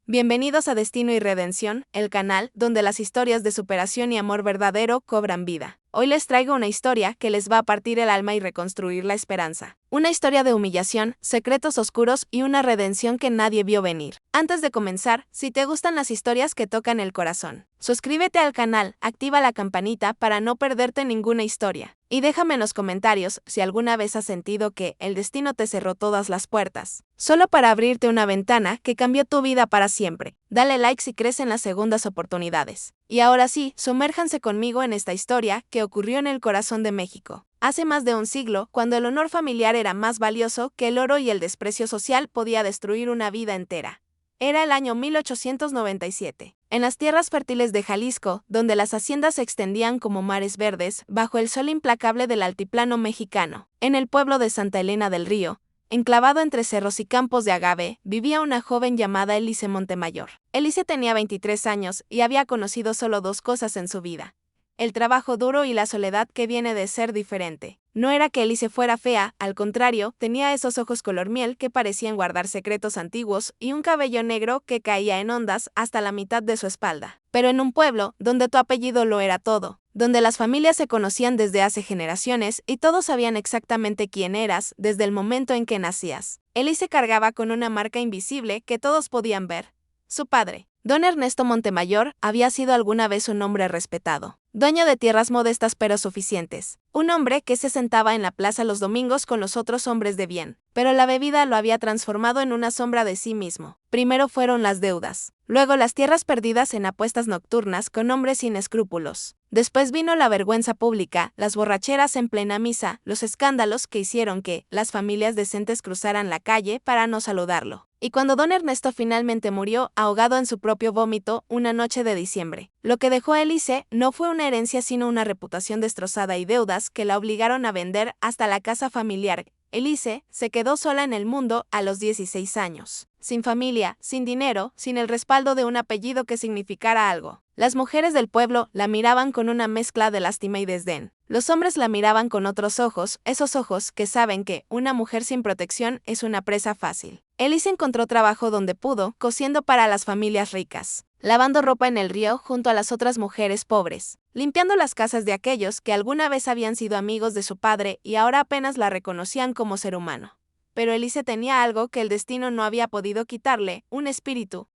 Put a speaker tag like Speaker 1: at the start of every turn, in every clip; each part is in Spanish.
Speaker 1: Bienvenidos a Destino y Redención, el canal donde las historias de superación y amor verdadero cobran vida. Hoy les traigo una historia que les va a partir el alma y reconstruir la esperanza. Una historia de humillación, secretos oscuros y una redención que nadie vio venir. Antes de comenzar, si te gustan las historias que tocan el corazón, suscríbete al canal, activa la campanita para no perderte ninguna historia. Y déjame en los comentarios si alguna vez has sentido que el destino te cerró todas las puertas, solo para abrirte una ventana que cambió tu vida para siempre. Dale like si crees en las segundas oportunidades. Y ahora sí, sumérjanse conmigo en esta historia que ocurrió en el corazón de México. Hace más de un siglo, cuando el honor familiar era más valioso que el oro y el desprecio social podía destruir una vida entera. Era el año 1897. En las tierras fértiles de Jalisco, donde las haciendas se extendían como mares verdes, bajo el sol implacable del altiplano mexicano, en el pueblo de Santa Elena del Río, enclavado entre cerros y campos de agave, vivía una joven llamada Elise Montemayor. Elise tenía 23 años y había conocido solo dos cosas en su vida: el trabajo duro y la soledad que viene de ser diferente. No era que Elise fuera fea, al contrario, tenía esos ojos color miel que parecían guardar secretos antiguos y un cabello negro que caía en ondas hasta la mitad de su espalda. Pero en un pueblo, donde tu apellido lo era todo, donde las familias se conocían desde hace generaciones y todos sabían exactamente quién eras desde el momento en que nacías, Elise cargaba con una marca invisible que todos podían ver. Su padre, don Ernesto Montemayor, había sido alguna vez un hombre respetado, dueño de tierras modestas pero suficientes, un hombre que se sentaba en la plaza los domingos con los otros hombres de bien, pero la bebida lo había transformado en una sombra de sí mismo. Primero fueron las deudas, luego las tierras perdidas en apuestas nocturnas con hombres sin escrúpulos. Después vino la vergüenza pública, las borracheras en plena misa, los escándalos que hicieron que las familias decentes cruzaran la calle para no saludarlo. Y cuando don Ernesto finalmente murió ahogado en su propio vómito una noche de diciembre, lo que dejó a Elise no fue una herencia sino una reputación destrozada y deudas que la obligaron a vender hasta la casa familiar. Elise se quedó sola en el mundo a los 16 años, sin familia, sin dinero, sin el respaldo de un apellido que significara algo. Las mujeres del pueblo la miraban con una mezcla de lástima y desdén. Los hombres la miraban con otros ojos, esos ojos que saben que una mujer sin protección es una presa fácil. Elise encontró trabajo donde pudo, cosiendo para las familias ricas, lavando ropa en el río junto a las otras mujeres pobres, limpiando las casas de aquellos que alguna vez habían sido amigos de su padre y ahora apenas la reconocían como ser humano. Pero Elise tenía algo que el destino no había podido quitarle: un espíritu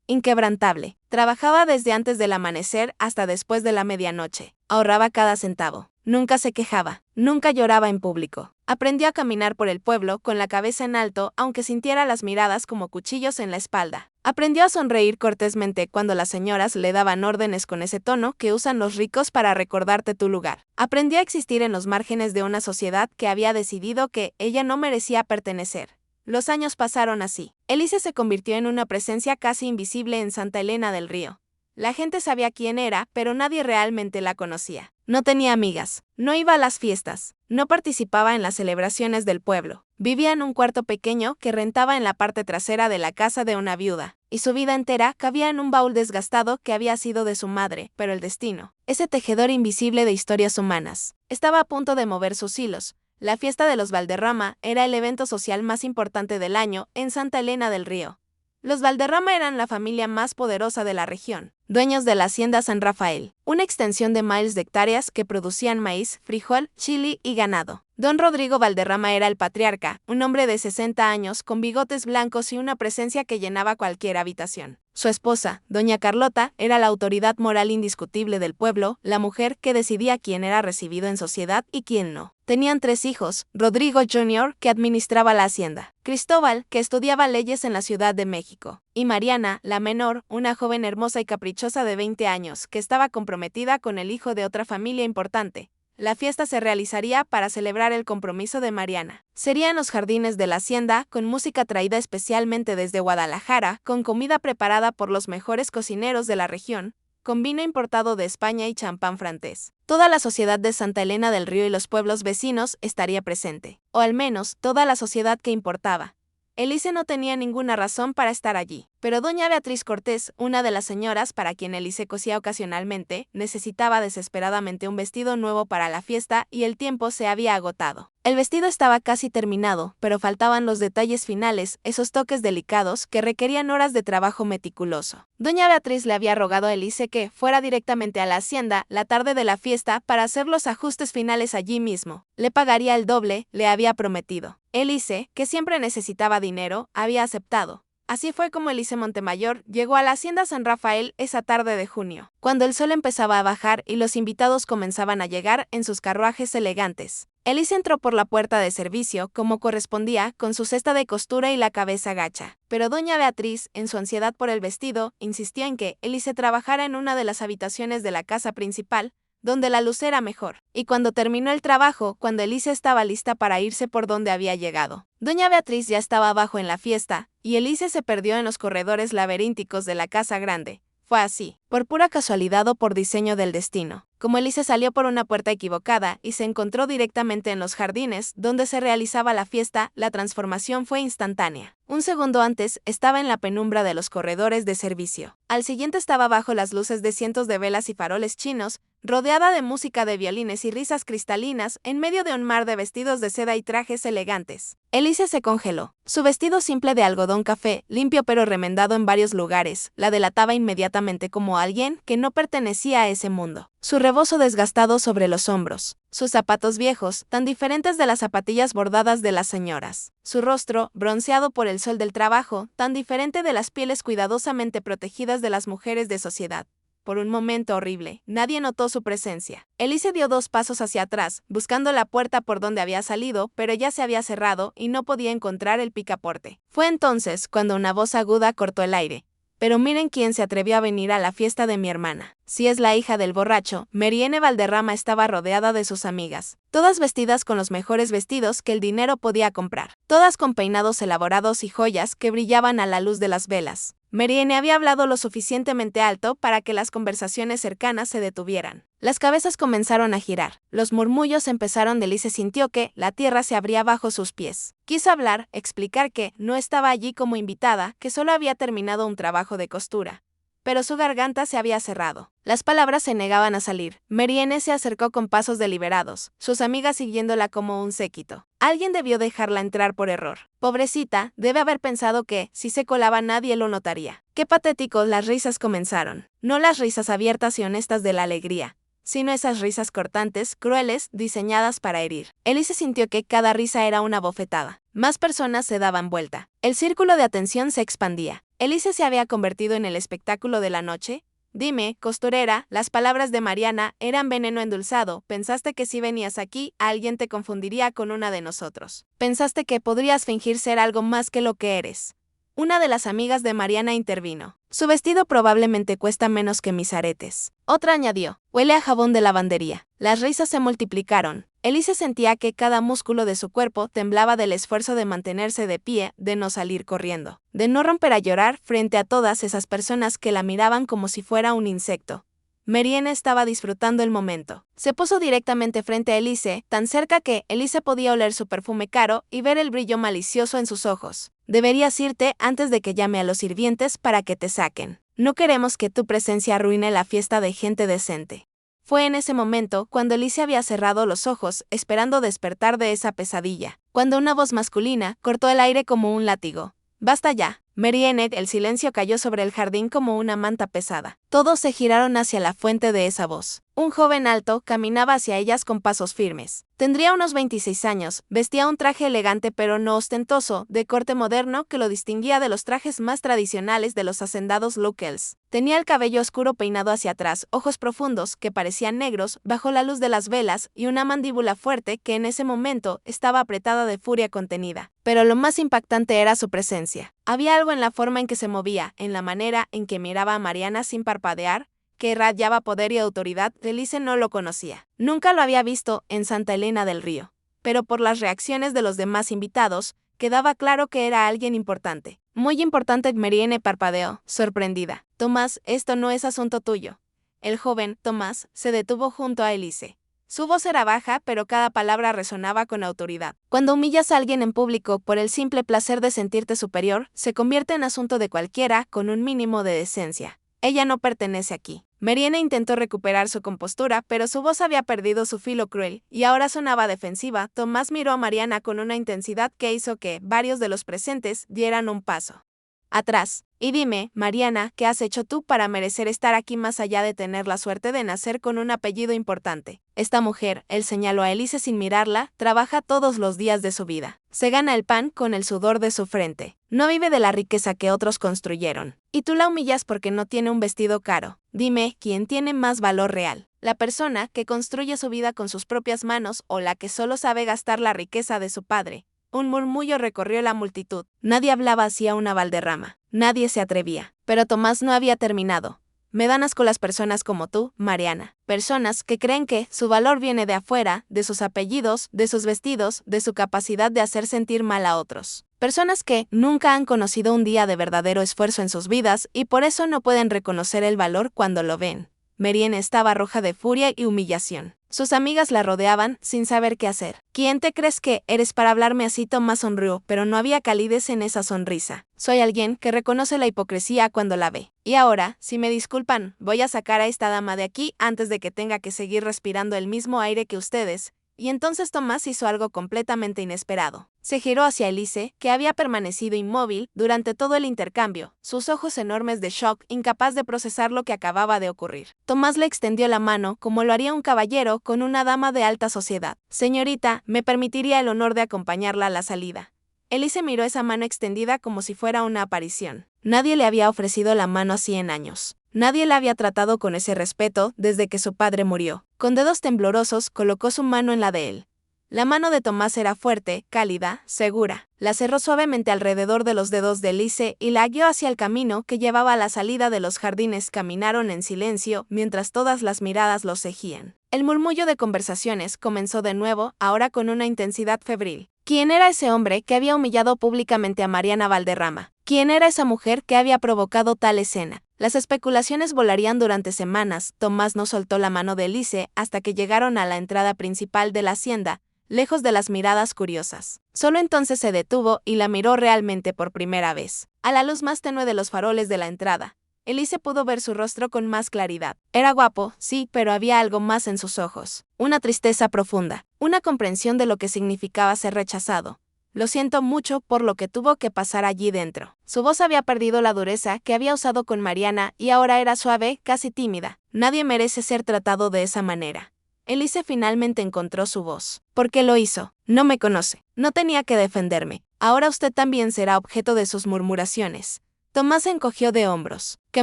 Speaker 1: inquebrantable. Trabajaba desde antes del amanecer hasta después de la medianoche. Ahorraba cada centavo. Nunca se quejaba. Nunca lloraba en público. Aprendió a caminar por el pueblo con la cabeza en alto aunque sintiera las miradas como cuchillos en la espalda. Aprendió a sonreír cortésmente cuando las señoras le daban órdenes con ese tono que usan los ricos para recordarte tu lugar. Aprendió a existir en los márgenes de una sociedad que había decidido que ella no merecía pertenecer. Los años pasaron así. Elise se convirtió en una presencia casi invisible en Santa Elena del Río. La gente sabía quién era, pero nadie realmente la conocía. No tenía amigas, no iba a las fiestas, no participaba en las celebraciones del pueblo. Vivía en un cuarto pequeño que rentaba en la parte trasera de la casa de una viuda, y su vida entera cabía en un baúl desgastado que había sido de su madre, pero el destino, ese tejedor invisible de historias humanas, estaba a punto de mover sus hilos. La fiesta de los Valderrama era el evento social más importante del año en Santa Elena del Río. Los Valderrama eran la familia más poderosa de la región, dueños de la hacienda San Rafael, una extensión de miles de hectáreas que producían maíz, frijol, chili y ganado. Don Rodrigo Valderrama era el patriarca, un hombre de 60 años con bigotes blancos y una presencia que llenaba cualquier habitación. Su esposa, doña Carlota, era la autoridad moral indiscutible del pueblo, la mujer que decidía quién era recibido en sociedad y quién no. Tenían 3 hijos: Rodrigo Jr., que administraba la hacienda; Cristóbal, que estudiaba leyes en la Ciudad de México; y Mariana, la menor, una joven hermosa y caprichosa de 20 años, que estaba comprometida con el hijo de otra familia importante. La fiesta se realizaría para celebrar el compromiso de Mariana. Sería en los jardines de la hacienda, con música traída especialmente desde Guadalajara, con comida preparada por los mejores cocineros de la región, con vino importado de España y champán francés. Toda la sociedad de Santa Elena del Río y los pueblos vecinos estaría presente, o al menos toda la sociedad que importaba. Elise no tenía ninguna razón para estar allí, Pero doña Beatriz Cortés, una de las señoras para quien Elise cosía ocasionalmente, necesitaba desesperadamente un vestido nuevo para la fiesta y el tiempo se había agotado. El vestido estaba casi terminado, pero faltaban los detalles finales, esos toques delicados que requerían horas de trabajo meticuloso. Doña Beatriz le había rogado a Elise que fuera directamente a la hacienda la tarde de la fiesta para hacer los ajustes finales allí mismo. Le pagaría el doble, le había prometido. Elise, que siempre necesitaba dinero, había aceptado. Así fue como Elise Montemayor llegó a la hacienda San Rafael esa tarde de junio, cuando el sol empezaba a bajar y los invitados comenzaban a llegar en sus carruajes elegantes. Elise entró por la puerta de servicio, como correspondía, con su cesta de costura y la cabeza gacha. Pero doña Beatriz, en su ansiedad por el vestido, insistía en que Elise trabajara en una de las habitaciones de la casa principal, donde la luz era mejor. Y cuando terminó el trabajo, cuando Elise estaba lista para irse por donde había llegado, doña Beatriz ya estaba abajo en la fiesta, y Elise se perdió en los corredores laberínticos de la casa grande. Fue así, por pura casualidad o por diseño del destino, como Elise salió por una puerta equivocada y se encontró directamente en los jardines donde se realizaba la fiesta. La transformación fue instantánea. Un segundo antes estaba en la penumbra de los corredores de servicio. Al siguiente estaba bajo las luces de cientos de velas y faroles chinos, rodeada de música de violines y risas cristalinas, en medio de un mar de vestidos de seda y trajes elegantes. Elise se congeló. Su vestido simple de algodón café, limpio pero remendado en varios lugares, la delataba inmediatamente como alguien que no pertenecía a ese mundo. Su rebozo desgastado sobre los hombros, sus zapatos viejos, tan diferentes de las zapatillas bordadas de las señoras, su rostro, bronceado por el sol del trabajo, tan diferente de las pieles cuidadosamente protegidas de las mujeres de sociedad. Por un momento horrible, nadie notó su presencia. Elise dio 2 pasos hacia atrás, buscando la puerta por donde había salido, pero ya se había cerrado y no podía encontrar el picaporte. Fue entonces cuando una voz aguda cortó el aire. Pero miren quién se atrevió a venir a la fiesta de mi hermana. Si es la hija del borracho, Marienne Valderrama estaba rodeada de sus amigas, todas vestidas con los mejores vestidos que el dinero podía comprar, todas con peinados elaborados y joyas que brillaban a la luz de las velas. Marienne había hablado lo suficientemente alto para que las conversaciones cercanas se detuvieran. Las cabezas comenzaron a girar. Los murmullos empezaron. Elise sintió que la tierra se abría bajo sus pies. Quiso hablar, explicar que no estaba allí como invitada, que solo había terminado un trabajo de costura. Pero su garganta se había cerrado. Las palabras se negaban a salir. Marienne se acercó con pasos deliberados, sus amigas siguiéndola como un séquito. Alguien debió dejarla entrar por error. Pobrecita, debe haber pensado que, si se colaba, nadie lo notaría. Qué patético. Las risas comenzaron. No las risas abiertas y honestas de la alegría, sino esas risas cortantes, crueles, diseñadas para herir. Elise sintió que cada risa era una bofetada. Más personas se daban vuelta. El círculo de atención se expandía. Elise se había convertido en el espectáculo de la noche. Dime, costurera, las palabras de Mariana eran veneno endulzado. Pensaste que si venías aquí, alguien te confundiría con una de nosotros. Pensaste que podrías fingir ser algo más que lo que eres. Una de las amigas de Mariana intervino. Su vestido probablemente cuesta menos que mis aretes. Otra añadió, huele a jabón de lavandería. Las risas se multiplicaron. Elise sentía que cada músculo de su cuerpo temblaba del esfuerzo de mantenerse de pie, de no salir corriendo, de no romper a llorar frente a todas esas personas que la miraban como si fuera un insecto. Marienne estaba disfrutando el momento. Se puso directamente frente a Elise, tan cerca que Elise podía oler su perfume caro y ver el brillo malicioso en sus ojos. Deberías irte antes de que llame a los sirvientes para que te saquen. No queremos que tu presencia arruine la fiesta de gente decente. Fue en ese momento cuando Elise había cerrado los ojos, esperando despertar de esa pesadilla, cuando una voz masculina cortó el aire como un látigo. Basta ya. Marienne. El silencio cayó sobre el jardín como una manta pesada. Todos se giraron hacia la fuente de esa voz. Un joven alto caminaba hacia ellas con pasos firmes. Tendría unos 26 años, vestía un traje elegante pero no ostentoso, de corte moderno que lo distinguía de los trajes más tradicionales de los hacendados locals. Tenía el cabello oscuro peinado hacia atrás, ojos profundos que parecían negros bajo la luz de las velas y una mandíbula fuerte que en ese momento estaba apretada de furia contenida. Pero lo más impactante era su presencia. Había algo en la forma en que se movía, en la manera en que miraba a Mariana sin parpadear, que irradiaba poder y autoridad. Elise no lo conocía. Nunca lo había visto en Santa Elena del Río. Pero por las reacciones de los demás invitados, quedaba claro que era alguien importante. Muy importante. Marienne parpadeó, sorprendida. Tomás, esto no es asunto tuyo. El joven, Tomás, se detuvo junto a Elise. Su voz era baja, pero cada palabra resonaba con autoridad. Cuando humillas a alguien en público por el simple placer de sentirte superior, se convierte en asunto de cualquiera con un mínimo de decencia. Ella no pertenece aquí. Mariana intentó recuperar su compostura, pero su voz había perdido su filo cruel, y ahora sonaba defensiva. Tomás miró a Mariana con una intensidad que hizo que varios de los presentes dieran un paso atrás. Y dime, Mariana, ¿qué has hecho tú para merecer estar aquí más allá de tener la suerte de nacer con un apellido importante? Esta mujer, él señaló a Elise sin mirarla, trabaja todos los días de su vida. Se gana el pan con el sudor de su frente. No vive de la riqueza que otros construyeron. Y tú la humillas porque no tiene un vestido caro. Dime, ¿quién tiene más valor real? ¿La persona que construye su vida con sus propias manos o la que solo sabe gastar la riqueza de su padre? Un murmullo recorrió la multitud. Nadie hablaba hacia una Valderrama. Nadie se atrevía. Pero Tomás no había terminado. Me dan asco las personas como tú, Mariana. Personas que creen que su valor viene de afuera, de sus apellidos, de sus vestidos, de su capacidad de hacer sentir mal a otros. Personas que nunca han conocido un día de verdadero esfuerzo en sus vidas y por eso no pueden reconocer el valor cuando lo ven. Mariana estaba roja de furia y humillación. Sus amigas la rodeaban, sin saber qué hacer. ¿Quién te crees que eres para hablarme así? Tomás sonrió, pero no había calidez en esa sonrisa. Soy alguien que reconoce la hipocresía cuando la ve. Y ahora, si me disculpan, voy a sacar a esta dama de aquí antes de que tenga que seguir respirando el mismo aire que ustedes. Y entonces Tomás hizo algo completamente inesperado. Se giró hacia Elise, que había permanecido inmóvil durante todo el intercambio, sus ojos enormes de shock, incapaz de procesar lo que acababa de ocurrir. Tomás le extendió la mano, como lo haría un caballero con una dama de alta sociedad. Señorita, me permitiría el honor de acompañarla a la salida. Elise miró esa mano extendida como si fuera una aparición. Nadie le había ofrecido la mano así en años. Nadie la había tratado con ese respeto desde que su padre murió. Con dedos temblorosos colocó su mano en la de él. La mano de Tomás era fuerte, cálida, segura. La cerró suavemente alrededor de los dedos de Elise y la guió hacia el camino que llevaba a la salida de los jardines. Caminaron en silencio mientras todas las miradas los seguían. El murmullo de conversaciones comenzó de nuevo, ahora con una intensidad febril. ¿Quién era ese hombre que había humillado públicamente a Mariana Valderrama? ¿Quién era esa mujer que había provocado tal escena? Las especulaciones volarían durante semanas. Tomás no soltó la mano de Elise hasta que llegaron a la entrada principal de la hacienda, lejos de las miradas curiosas. Solo entonces se detuvo y la miró realmente por primera vez. A la luz más tenue de los faroles de la entrada, Elise pudo ver su rostro con más claridad. Era guapo, sí, pero había algo más en sus ojos. Una tristeza profunda, una comprensión de lo que significaba ser rechazado. Lo siento mucho por lo que tuvo que pasar allí dentro. Su voz había perdido la dureza que había usado con Mariana y ahora era suave, casi tímida. Nadie merece ser tratado de esa manera. Elise finalmente encontró su voz. ¿Por qué lo hizo? No me conoce. No tenía que defenderme. Ahora usted también será objeto de sus murmuraciones. Tomás se encogió de hombros. Que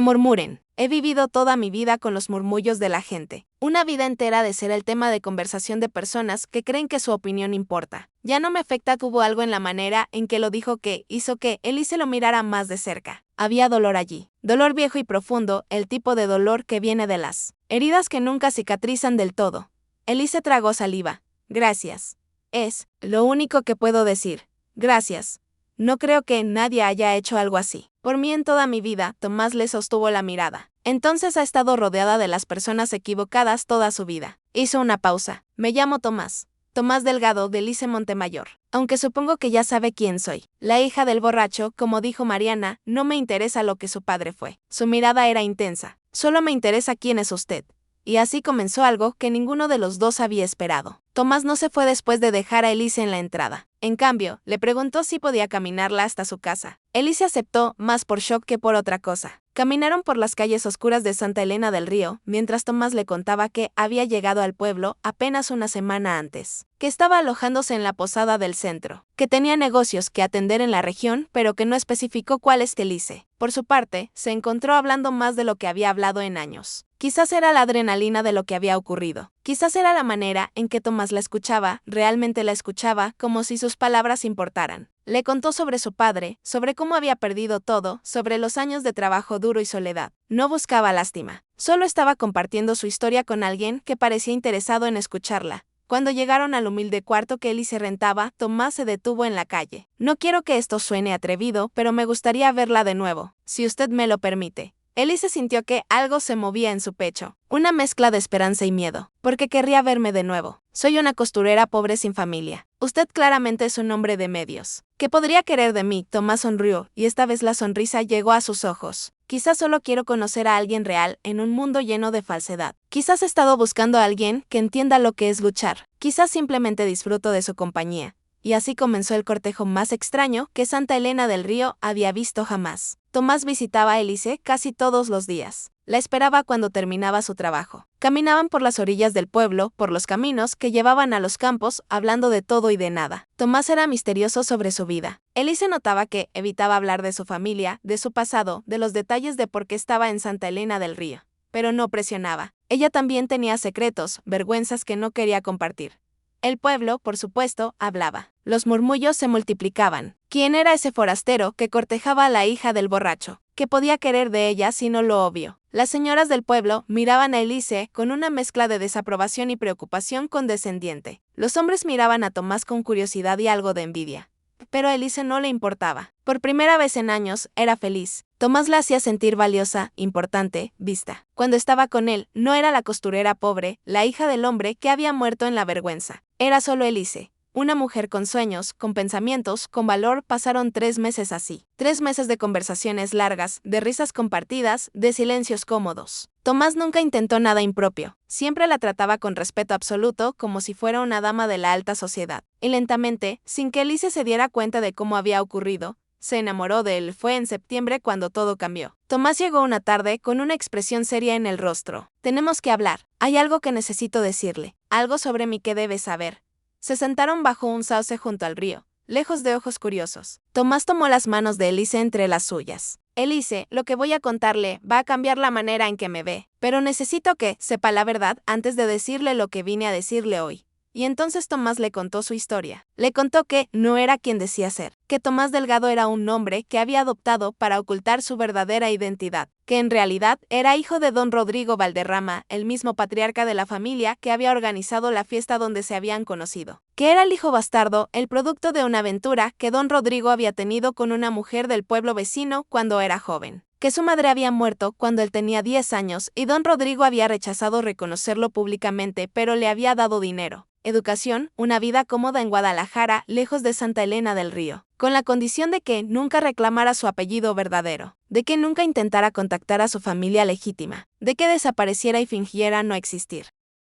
Speaker 1: murmuren. He vivido toda mi vida con los murmullos de la gente. Una vida entera de ser el tema de conversación de personas que creen que su opinión importa. Ya no me afecta. Hubo algo en la manera en que lo dijo que hizo que Elise lo mirara más de cerca. Había dolor allí. Dolor viejo y profundo, el tipo de dolor que viene de las heridas que nunca cicatrizan del todo. Elise tragó saliva. Gracias. Es lo único que puedo decir. Gracias. No creo que nadie haya hecho algo así. Por mí en toda mi vida, Tomás le sostuvo la mirada. Entonces ha estado rodeada de las personas equivocadas toda su vida. Hizo una pausa. Me llamo Tomás. Tomás Delgado de Elise Montemayor. Aunque supongo que ya sabe quién soy. La hija del borracho, como dijo Mariana, no me interesa lo que su padre fue. Su mirada era intensa. Solo me interesa quién es usted. Y así comenzó algo que ninguno de los dos había esperado. Tomás no se fue después de dejar a Elise en la entrada. En cambio, le preguntó si podía caminarla hasta su casa. Elise aceptó, más por shock que por otra cosa. Caminaron por las calles oscuras de Santa Elena del Río, mientras Tomás le contaba que había llegado al pueblo apenas una semana antes, que estaba alojándose en la posada del centro, que tenía negocios que atender en la región, pero que no especificó cuáles. Elise, por su parte, se encontró hablando más de lo que había hablado en años. Quizás era la adrenalina de lo que había ocurrido. Quizás era la manera en que Tomás la escuchaba, realmente la escuchaba, como si sus palabras importaran. Le contó sobre su padre, sobre cómo había perdido todo, sobre los años de trabajo duro y soledad. No buscaba lástima. Solo estaba compartiendo su historia con alguien que parecía interesado en escucharla. Cuando llegaron al humilde cuarto que Elise rentaba, Tomás se detuvo en la calle. No quiero que esto suene atrevido, pero me gustaría verla de nuevo, si usted me lo permite. Elise sintió que algo se movía en su pecho, una mezcla de esperanza y miedo, porque querría verme de nuevo. Soy una costurera pobre sin familia. Usted claramente es un hombre de medios. ¿Qué podría querer de mí? Tomás sonrió, y esta vez la sonrisa llegó a sus ojos. Quizás solo quiero conocer a alguien real en un mundo lleno de falsedad. Quizás he estado buscando a alguien que entienda lo que es luchar. Quizás simplemente disfruto de su compañía. Y así comenzó el cortejo más extraño que Santa Elena del Río había visto jamás. Tomás visitaba a Elise casi todos los días. La esperaba cuando terminaba su trabajo. Caminaban por las orillas del pueblo, por los caminos que llevaban a los campos, hablando de todo y de nada. Tomás era misterioso sobre su vida. Elise notaba que evitaba hablar de su familia, de su pasado, de los detalles de por qué estaba en Santa Elena del Río. Pero no presionaba. Ella también tenía secretos, vergüenzas que no quería compartir. El pueblo, por supuesto, hablaba. Los murmullos se multiplicaban. ¿Quién era ese forastero que cortejaba a la hija del borracho? ¿Qué podía querer de ella sino lo obvio? Las señoras del pueblo miraban a Elise con una mezcla de desaprobación y preocupación condescendiente. Los hombres miraban a Tomás con curiosidad y algo de envidia. Pero a Elise no le importaba. Por primera vez en años, era feliz. Tomás la hacía sentir valiosa, importante, vista. Cuando estaba con él, no era la costurera pobre, la hija del hombre que había muerto en la vergüenza. Era solo Elise. Una mujer con sueños, con pensamientos, con valor. Pasaron 3 meses así. 3 meses de conversaciones largas, de risas compartidas, de silencios cómodos. Tomás nunca intentó nada impropio. Siempre la trataba con respeto absoluto, como si fuera una dama de la alta sociedad. Y lentamente, sin que Elise se diera cuenta de cómo había ocurrido, se enamoró de él. Fue en septiembre cuando todo cambió. Tomás llegó una tarde con una expresión seria en el rostro. Tenemos que hablar. Hay algo que necesito decirle. Algo sobre mí que debe saber. Se sentaron bajo un sauce junto al río, lejos de ojos curiosos. Tomás tomó las manos de Elise entre las suyas. Elise, lo que voy a contarle va a cambiar la manera en que me ve, pero necesito que sepa la verdad antes de decirle lo que vine a decirle hoy. Y entonces Tomás le contó su historia. Le contó que no era quien decía ser, que Tomás Delgado era un nombre que había adoptado para ocultar su verdadera identidad, que en realidad era hijo de don Rodrigo Valderrama, el mismo patriarca de la familia que había organizado la fiesta donde se habían conocido, que era el hijo bastardo, el producto de una aventura que don Rodrigo había tenido con una mujer del pueblo vecino cuando era joven, que su madre había muerto cuando él tenía 10 años y don Rodrigo había rechazado reconocerlo públicamente, pero le había dado dinero, educación, una vida cómoda en Guadalajara, lejos de Santa Elena del Río, con la condición de que nunca reclamara su apellido verdadero, de que nunca intentara contactar a su familia legítima, de que desapareciera y fingiera no existir.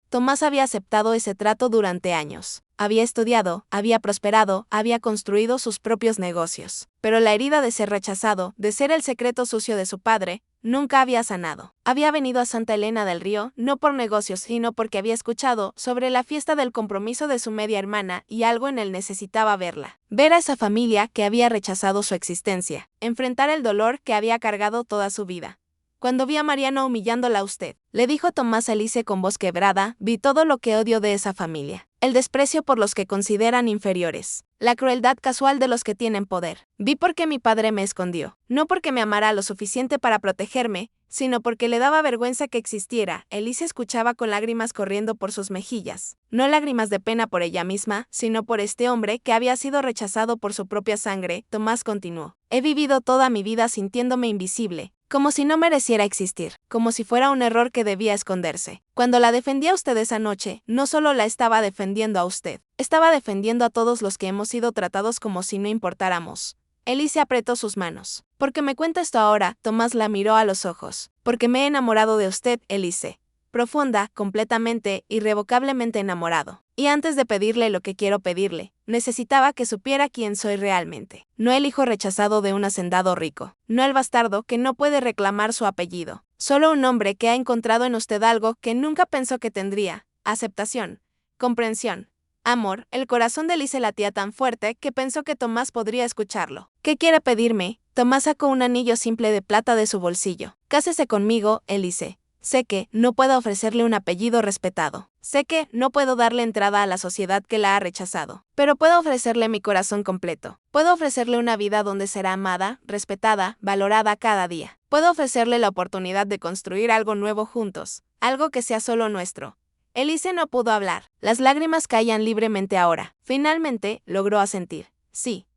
Speaker 1: Tomás había aceptado ese trato durante años. Había estudiado, había prosperado, había construido sus propios negocios. Pero la herida de ser rechazado, de ser el secreto sucio de su padre, nunca había sanado. Había venido a Santa Elena del Río, no por negocios, sino porque había escuchado sobre la fiesta del compromiso de su media hermana y algo en él necesitaba verla. Ver a esa familia que había rechazado su existencia, enfrentar el dolor que había cargado toda su vida. Cuando vi a Mariano humillándola a usted, le dijo Tomás a Elise con voz quebrada, vi todo lo que odio de esa familia. El desprecio por los que consideran inferiores. La crueldad casual de los que tienen poder. Vi por qué mi padre me escondió. No porque me amara lo suficiente para protegerme, sino porque le daba vergüenza que existiera. Elise escuchaba con lágrimas corriendo por sus mejillas. No lágrimas de pena por ella misma, sino por este hombre que había sido rechazado por su propia sangre. Tomás continuó. He vivido toda mi vida sintiéndome invisible. Como si no mereciera existir, como si fuera un error que debía esconderse. Cuando la defendí a usted esa noche, no solo la estaba defendiendo a usted, estaba defendiendo a todos los que hemos sido tratados como si no importáramos. Elise apretó sus manos. ¿Por qué me cuenta esto ahora? Tomás la miró a los ojos. Porque me he enamorado de usted, Elise. Profunda, completamente, irrevocablemente enamorado. Y antes de pedirle lo que quiero pedirle, necesitaba que supiera quién soy realmente. No el hijo rechazado de un hacendado rico. No el bastardo que no puede reclamar su apellido. Solo un hombre que ha encontrado en usted algo que nunca pensó que tendría. Aceptación. Comprensión. Amor. El corazón de Elise latía tan fuerte que pensó que Tomás podría escucharlo. ¿Qué quiere pedirme? Tomás sacó un anillo simple de plata de su bolsillo. Cásese conmigo, Elise. Sé que no puedo ofrecerle un apellido respetado. Sé que no puedo darle entrada a la sociedad que la ha rechazado. Pero puedo ofrecerle mi corazón completo. Puedo ofrecerle una vida donde será amada, respetada, valorada cada día. Puedo ofrecerle la oportunidad de construir algo nuevo juntos. Algo que sea solo nuestro. Elise no pudo hablar. Las lágrimas caían libremente ahora. Finalmente, logró asentir. Sí,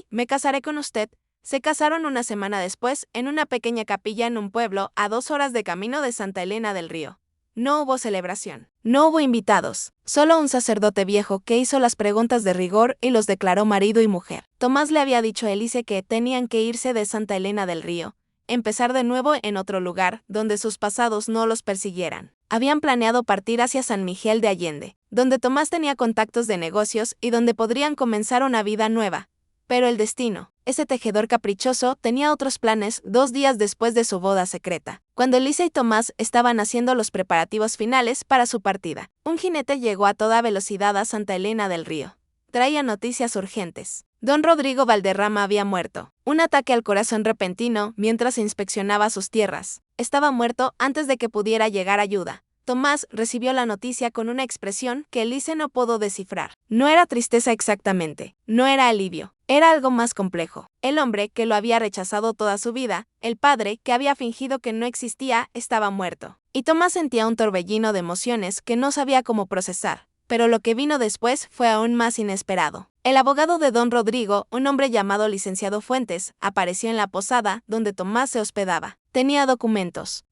Speaker 1: me casaré con usted. Se casaron una semana después en una pequeña capilla en un pueblo a 2 horas de camino de Santa Elena del Río. No hubo celebración. No hubo invitados, solo un sacerdote viejo que hizo las preguntas de rigor y los declaró marido y mujer. Tomás le había dicho a Elise que tenían que irse de Santa Elena del Río, empezar de nuevo en otro lugar donde sus pasados no los persiguieran. Habían planeado partir hacia San Miguel de Allende, donde Tomás tenía contactos de negocios y donde podrían comenzar una vida nueva. Pero el destino, ese tejedor caprichoso, tenía otros planes 2 días después de su boda secreta. Cuando Elise y Tomás estaban haciendo los preparativos finales para su partida, un jinete llegó a toda velocidad a Santa Elena del Río. Traía noticias urgentes. Don Rodrigo Valderrama había muerto. Un ataque al corazón repentino mientras inspeccionaba sus tierras. Estaba muerto antes de que pudiera llegar ayuda. Tomás recibió la noticia con una expresión que Elise no pudo descifrar. No era tristeza exactamente, no era alivio, era algo más complejo. El hombre que lo había rechazado toda su vida, el padre que había fingido que no existía, estaba muerto. Y Tomás sentía un torbellino de emociones que no sabía cómo procesar. Pero lo que vino después fue aún más inesperado. El abogado de don Rodrigo, un hombre llamado licenciado Fuentes, apareció en la posada donde Tomás se hospedaba. Tenía documentos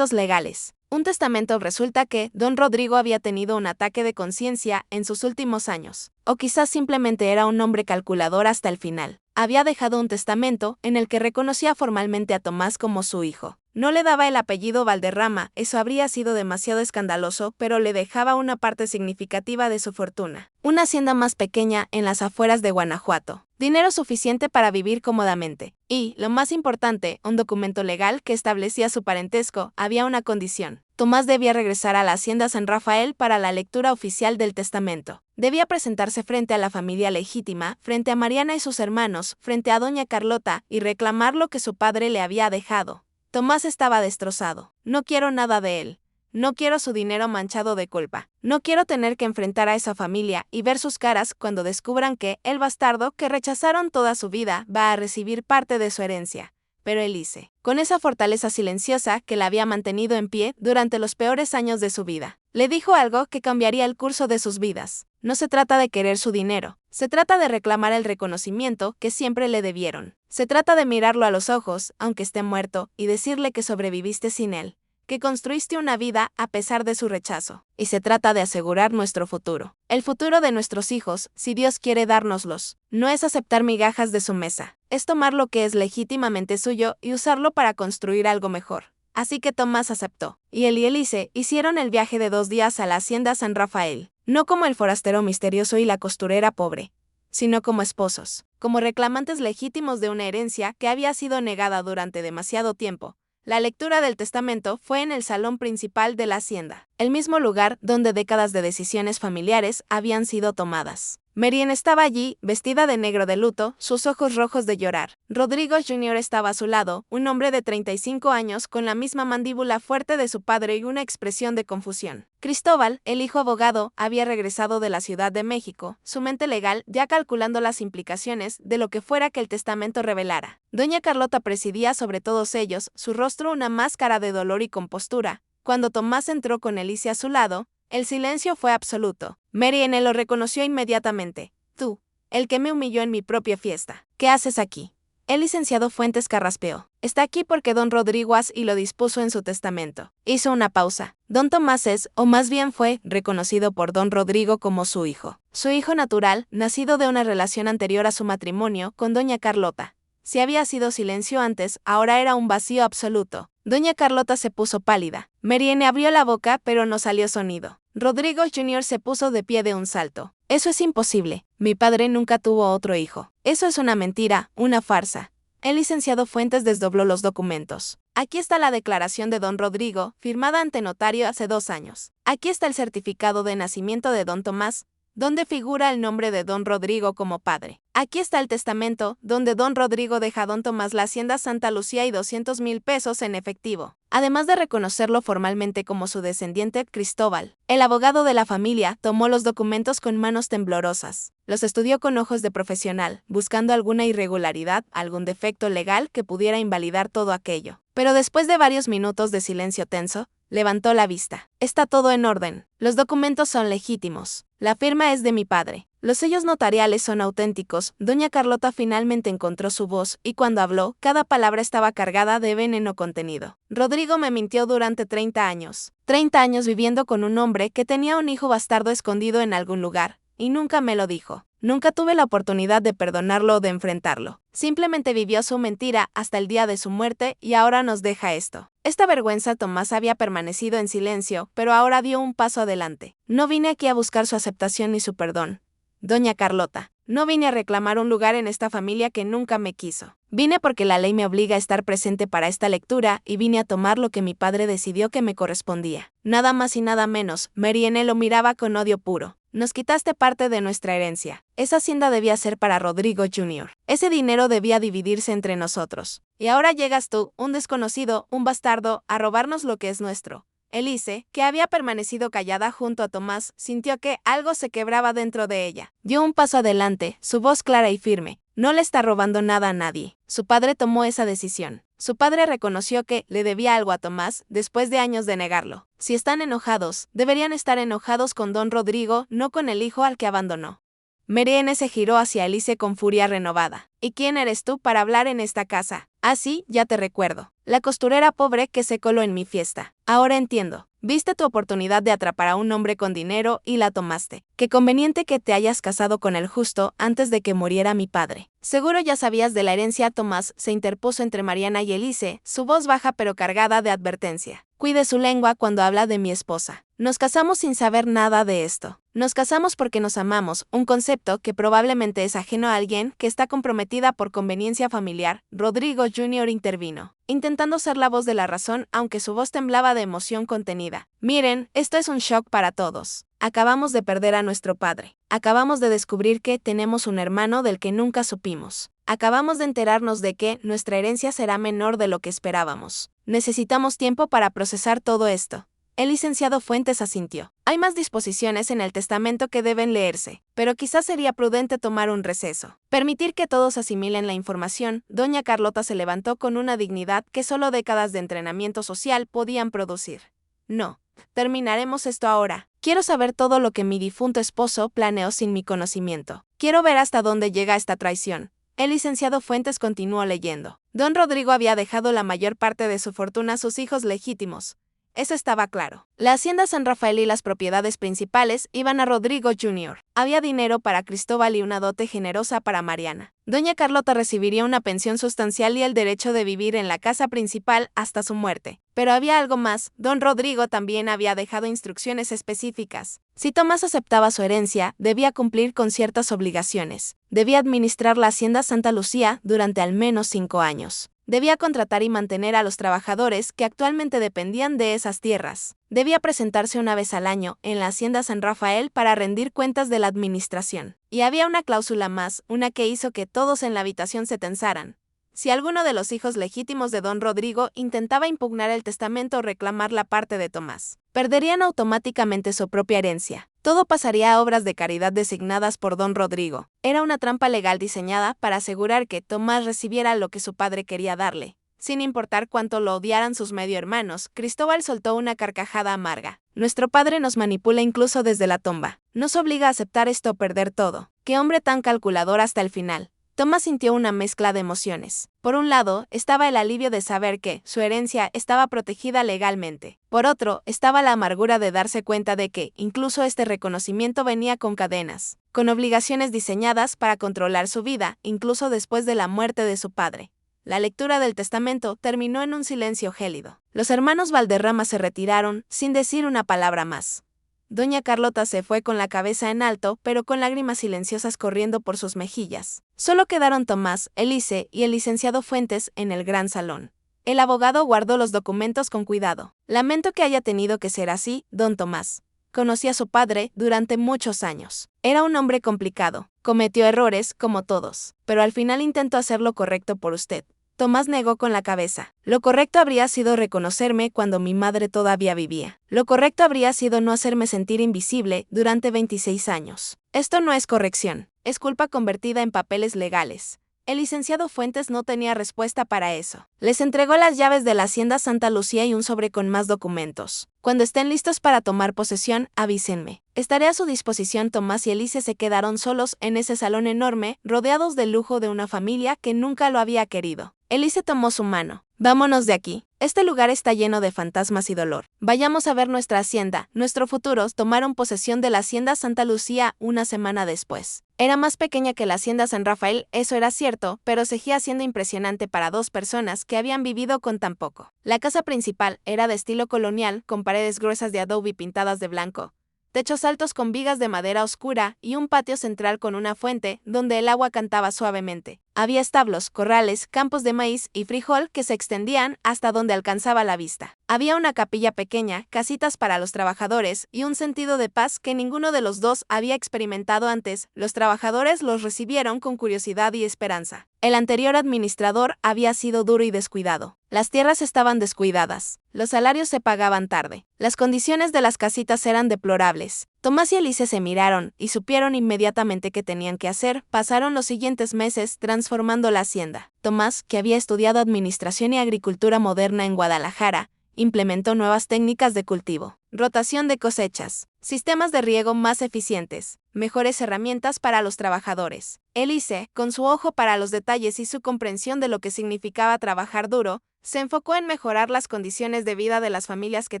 Speaker 1: legales. Un testamento. Resulta que don Rodrigo había tenido un ataque de conciencia en sus últimos años. O quizás simplemente era un hombre calculador hasta el final. Había dejado un testamento en el que reconocía formalmente a Tomás como su hijo. No le daba el apellido Valderrama, eso habría sido demasiado escandaloso, pero le dejaba una parte significativa de su fortuna. Una hacienda más pequeña en las afueras de Guanajuato. Dinero suficiente para vivir cómodamente. Y, lo más importante, un documento legal que establecía su parentesco. Había una condición. Tomás debía regresar a la hacienda San Rafael para la lectura oficial del testamento. Debía presentarse frente a la familia legítima, frente a Mariana y sus hermanos, frente a doña Carlota, y reclamar lo que su padre le había dejado. Tomás estaba destrozado. No quiero nada de él. No quiero su dinero manchado de culpa. No quiero tener que enfrentar a esa familia y ver sus caras cuando descubran que el bastardo que rechazaron toda su vida va a recibir parte de su herencia. Pero Elise, con esa fortaleza silenciosa que la había mantenido en pie durante los peores años de su vida, le dijo algo que cambiaría el curso de sus vidas. No se trata de querer su dinero, se trata de reclamar el reconocimiento que siempre le debieron. Se trata de mirarlo a los ojos, aunque esté muerto, y decirle que sobreviviste sin él, que construiste una vida a pesar de su rechazo. Y se trata de asegurar nuestro futuro. El futuro de nuestros hijos, si Dios quiere dárnoslos. No es aceptar migajas de su mesa, es tomar lo que es legítimamente suyo y usarlo para construir algo mejor. Así que Tomás aceptó, y él y Elise hicieron el viaje de 2 días a la hacienda San Rafael, no como el forastero misterioso y la costurera pobre, sino como esposos, como reclamantes legítimos de una herencia que había sido negada durante demasiado tiempo. La lectura del testamento fue en el salón principal de la hacienda, el mismo lugar donde décadas de decisiones familiares habían sido tomadas. Marian estaba allí, vestida de negro de luto, sus ojos rojos de llorar. Rodrigo Jr. estaba a su lado, un hombre de 35 años con la misma mandíbula fuerte de su padre y una expresión de confusión. Cristóbal, el hijo abogado, había regresado de la Ciudad de México, su mente legal ya calculando las implicaciones de lo que fuera que el testamento revelara. Doña Carlota presidía sobre todos ellos, su rostro una máscara de dolor y compostura. Cuando Tomás entró con Elise a su lado, el silencio fue absoluto. Marianne lo reconoció inmediatamente. Tú, el que me humilló en mi propia fiesta. ¿Qué haces aquí? El licenciado Fuentes carraspeó. Está aquí porque don Rodrigo así lo dispuso en su testamento. Hizo una pausa. Don Tomás es, o más bien fue, reconocido por don Rodrigo como su hijo. Su hijo natural, nacido de una relación anterior a su matrimonio con doña Carlota. Si había sido silencio antes, ahora era un vacío absoluto. Doña Carlota se puso pálida. Marianne abrió la boca, pero no salió sonido. Rodrigo Jr. se puso de pie de un salto. Eso es imposible. Mi padre nunca tuvo otro hijo. Eso es una mentira, una farsa. El licenciado Fuentes desdobló los documentos. Aquí está la declaración de don Rodrigo, firmada ante notario hace 2 años. Aquí está el certificado de nacimiento de don Tomás, donde figura el nombre de don Rodrigo como padre. Aquí está el testamento, donde don Rodrigo deja a don Tomás la hacienda Santa Lucía y 200,000 pesos en efectivo, además de reconocerlo formalmente como su descendiente Cristóbal. El abogado de la familia tomó los documentos con manos temblorosas. Los estudió con ojos de profesional, buscando alguna irregularidad, algún defecto legal que pudiera invalidar todo aquello. Pero después de varios minutos de silencio tenso, levantó la vista. Está todo en orden. Los documentos son legítimos. La firma es de mi padre. Los sellos notariales son auténticos. Doña Carlota finalmente encontró su voz, y cuando habló, cada palabra estaba cargada de veneno contenido. Rodrigo me mintió durante 30 años. 30 años viviendo con un hombre que tenía un hijo bastardo escondido en algún lugar, y nunca me lo dijo. Nunca tuve la oportunidad de perdonarlo o de enfrentarlo. Simplemente vivió su mentira hasta el día de su muerte y ahora nos deja esto. Esta vergüenza. Tomás había permanecido en silencio, pero ahora dio un paso adelante. No vine aquí a buscar su aceptación ni su perdón, doña Carlota. No vine a reclamar un lugar en esta familia que nunca me quiso. Vine porque la ley me obliga a estar presente para esta lectura y vine a tomar lo que mi padre decidió que me correspondía. Nada más y nada menos. Marianne lo miraba con odio puro. Nos quitaste parte de nuestra herencia. Esa hacienda debía ser para Rodrigo Jr. Ese dinero debía dividirse entre nosotros. Y ahora llegas tú, un desconocido, un bastardo, a robarnos lo que es nuestro. Elise, que había permanecido callada junto a Tomás, sintió que algo se quebraba dentro de ella. Dio un paso adelante, su voz clara y firme. No le está robando nada a nadie. Su padre tomó esa decisión. Su padre reconoció que le debía algo a Tomás después de años de negarlo. Si están enojados, deberían estar enojados con don Rodrigo, no con el hijo al que abandonó. Marianne se giró hacia Elise con furia renovada. ¿Y quién eres tú para hablar en esta casa? Ah, sí, ya te recuerdo. La costurera pobre que se coló en mi fiesta. Ahora entiendo. Viste tu oportunidad de atrapar a un hombre con dinero y la tomaste. Qué conveniente que te hayas casado con el justo antes de que muriera mi padre. Seguro ya sabías de la herencia. Tomás se interpuso entre Mariana y Elise, su voz baja pero cargada de advertencia. Cuide su lengua cuando habla de mi esposa. Nos casamos sin saber nada de esto. Nos casamos porque nos amamos, un concepto que probablemente es ajeno a alguien que está comprometida por conveniencia familiar. Rodrigo Jr. intervino, intentando ser la voz de la razón, aunque su voz temblaba de emoción contenida. Miren, esto es un shock para todos. Acabamos de perder a nuestro padre. Acabamos de descubrir que tenemos un hermano del que nunca supimos. Acabamos de enterarnos de que nuestra herencia será menor de lo que esperábamos. Necesitamos tiempo para procesar todo esto. El licenciado Fuentes asintió. Hay más disposiciones en el testamento que deben leerse, pero quizás sería prudente tomar un receso. Permitir que todos asimilen la información. Doña Carlota se levantó con una dignidad que solo décadas de entrenamiento social podían producir. No, terminaremos esto ahora. Quiero saber todo lo que mi difunto esposo planeó sin mi conocimiento. Quiero ver hasta dónde llega esta traición. El licenciado Fuentes continuó leyendo. Don Rodrigo había dejado la mayor parte de su fortuna a sus hijos legítimos. Eso estaba claro. La hacienda San Rafael y las propiedades principales iban a Rodrigo Jr. Había dinero para Cristóbal y una dote generosa para Mariana. Doña Carlota recibiría una pensión sustancial y el derecho de vivir en la casa principal hasta su muerte. Pero había algo más. Don Rodrigo también había dejado instrucciones específicas. Si Tomás aceptaba su herencia, debía cumplir con ciertas obligaciones. Debía administrar la hacienda Santa Lucía durante al menos 5 años. Debía contratar y mantener a los trabajadores que actualmente dependían de esas tierras. Debía presentarse una vez al año en la hacienda San Rafael para rendir cuentas de la administración. Y había una cláusula más, una que hizo que todos en la habitación se tensaran. Si alguno de los hijos legítimos de don Rodrigo intentaba impugnar el testamento o reclamar la parte de Tomás, perderían automáticamente su propia herencia. Todo pasaría a obras de caridad designadas por don Rodrigo. Era una trampa legal diseñada para asegurar que Tomás recibiera lo que su padre quería darle. Sin importar cuánto lo odiaran sus medio hermanos, Cristóbal soltó una carcajada amarga. Nuestro padre nos manipula incluso desde la tumba. Nos obliga a aceptar esto o perder todo. ¡Qué hombre tan calculador hasta el final! Tomás sintió una mezcla de emociones. Por un lado, estaba el alivio de saber que su herencia estaba protegida legalmente. Por otro, estaba la amargura de darse cuenta de que, incluso este reconocimiento venía con cadenas, con obligaciones diseñadas para controlar su vida, incluso después de la muerte de su padre. La lectura del testamento terminó en un silencio gélido. Los hermanos Valderrama se retiraron, sin decir una palabra más. Doña Carlota se fue con la cabeza en alto, pero con lágrimas silenciosas corriendo por sus mejillas. Solo quedaron Tomás, Elise y el licenciado Fuentes en el gran salón. El abogado guardó los documentos con cuidado. Lamento que haya tenido que ser así, don Tomás. Conocí a su padre durante muchos años. Era un hombre complicado. Cometió errores, como todos, pero al final intentó hacer lo correcto por usted. Tomás negó con la cabeza. Lo correcto habría sido reconocerme cuando mi madre todavía vivía. Lo correcto habría sido no hacerme sentir invisible durante 26 años. Esto no es corrección, es culpa convertida en papeles legales. El licenciado Fuentes no tenía respuesta para eso. Les entregó las llaves de la Hacienda Santa Lucía y un sobre con más documentos. Cuando estén listos para tomar posesión, avísenme. Estaré a su disposición. Tomás y Elise se quedaron solos en ese salón enorme, rodeados del lujo de una familia que nunca lo había querido. Elise tomó su mano. Vámonos de aquí. Este lugar está lleno de fantasmas y dolor. Vayamos a ver nuestra hacienda. Nuestro futuro. Tomaron posesión de la Hacienda Santa Lucía una semana después. Era más pequeña que la Hacienda San Rafael, eso era cierto, pero seguía siendo impresionante para dos personas que habían vivido con tan poco. La casa principal era de estilo colonial, con paredes gruesas de adobe pintadas de blanco, techos altos con vigas de madera oscura y un patio central con una fuente donde el agua cantaba suavemente. Había establos, corrales, campos de maíz y frijol que se extendían hasta donde alcanzaba la vista. Había una capilla pequeña, casitas para los trabajadores y un sentido de paz que ninguno de los dos había experimentado antes. Los trabajadores los recibieron con curiosidad y esperanza. El anterior administrador había sido duro y descuidado. Las tierras estaban descuidadas. Los salarios se pagaban tarde. Las condiciones de las casitas eran deplorables. Tomás y Elise se miraron y supieron inmediatamente qué tenían que hacer. Pasaron los siguientes meses transformando la hacienda. Tomás, que había estudiado Administración y Agricultura Moderna en Guadalajara, implementó nuevas técnicas de cultivo, rotación de cosechas, sistemas de riego más eficientes, mejores herramientas para los trabajadores. Elise, con su ojo para los detalles y su comprensión de lo que significaba trabajar duro, se enfocó en mejorar las condiciones de vida de las familias que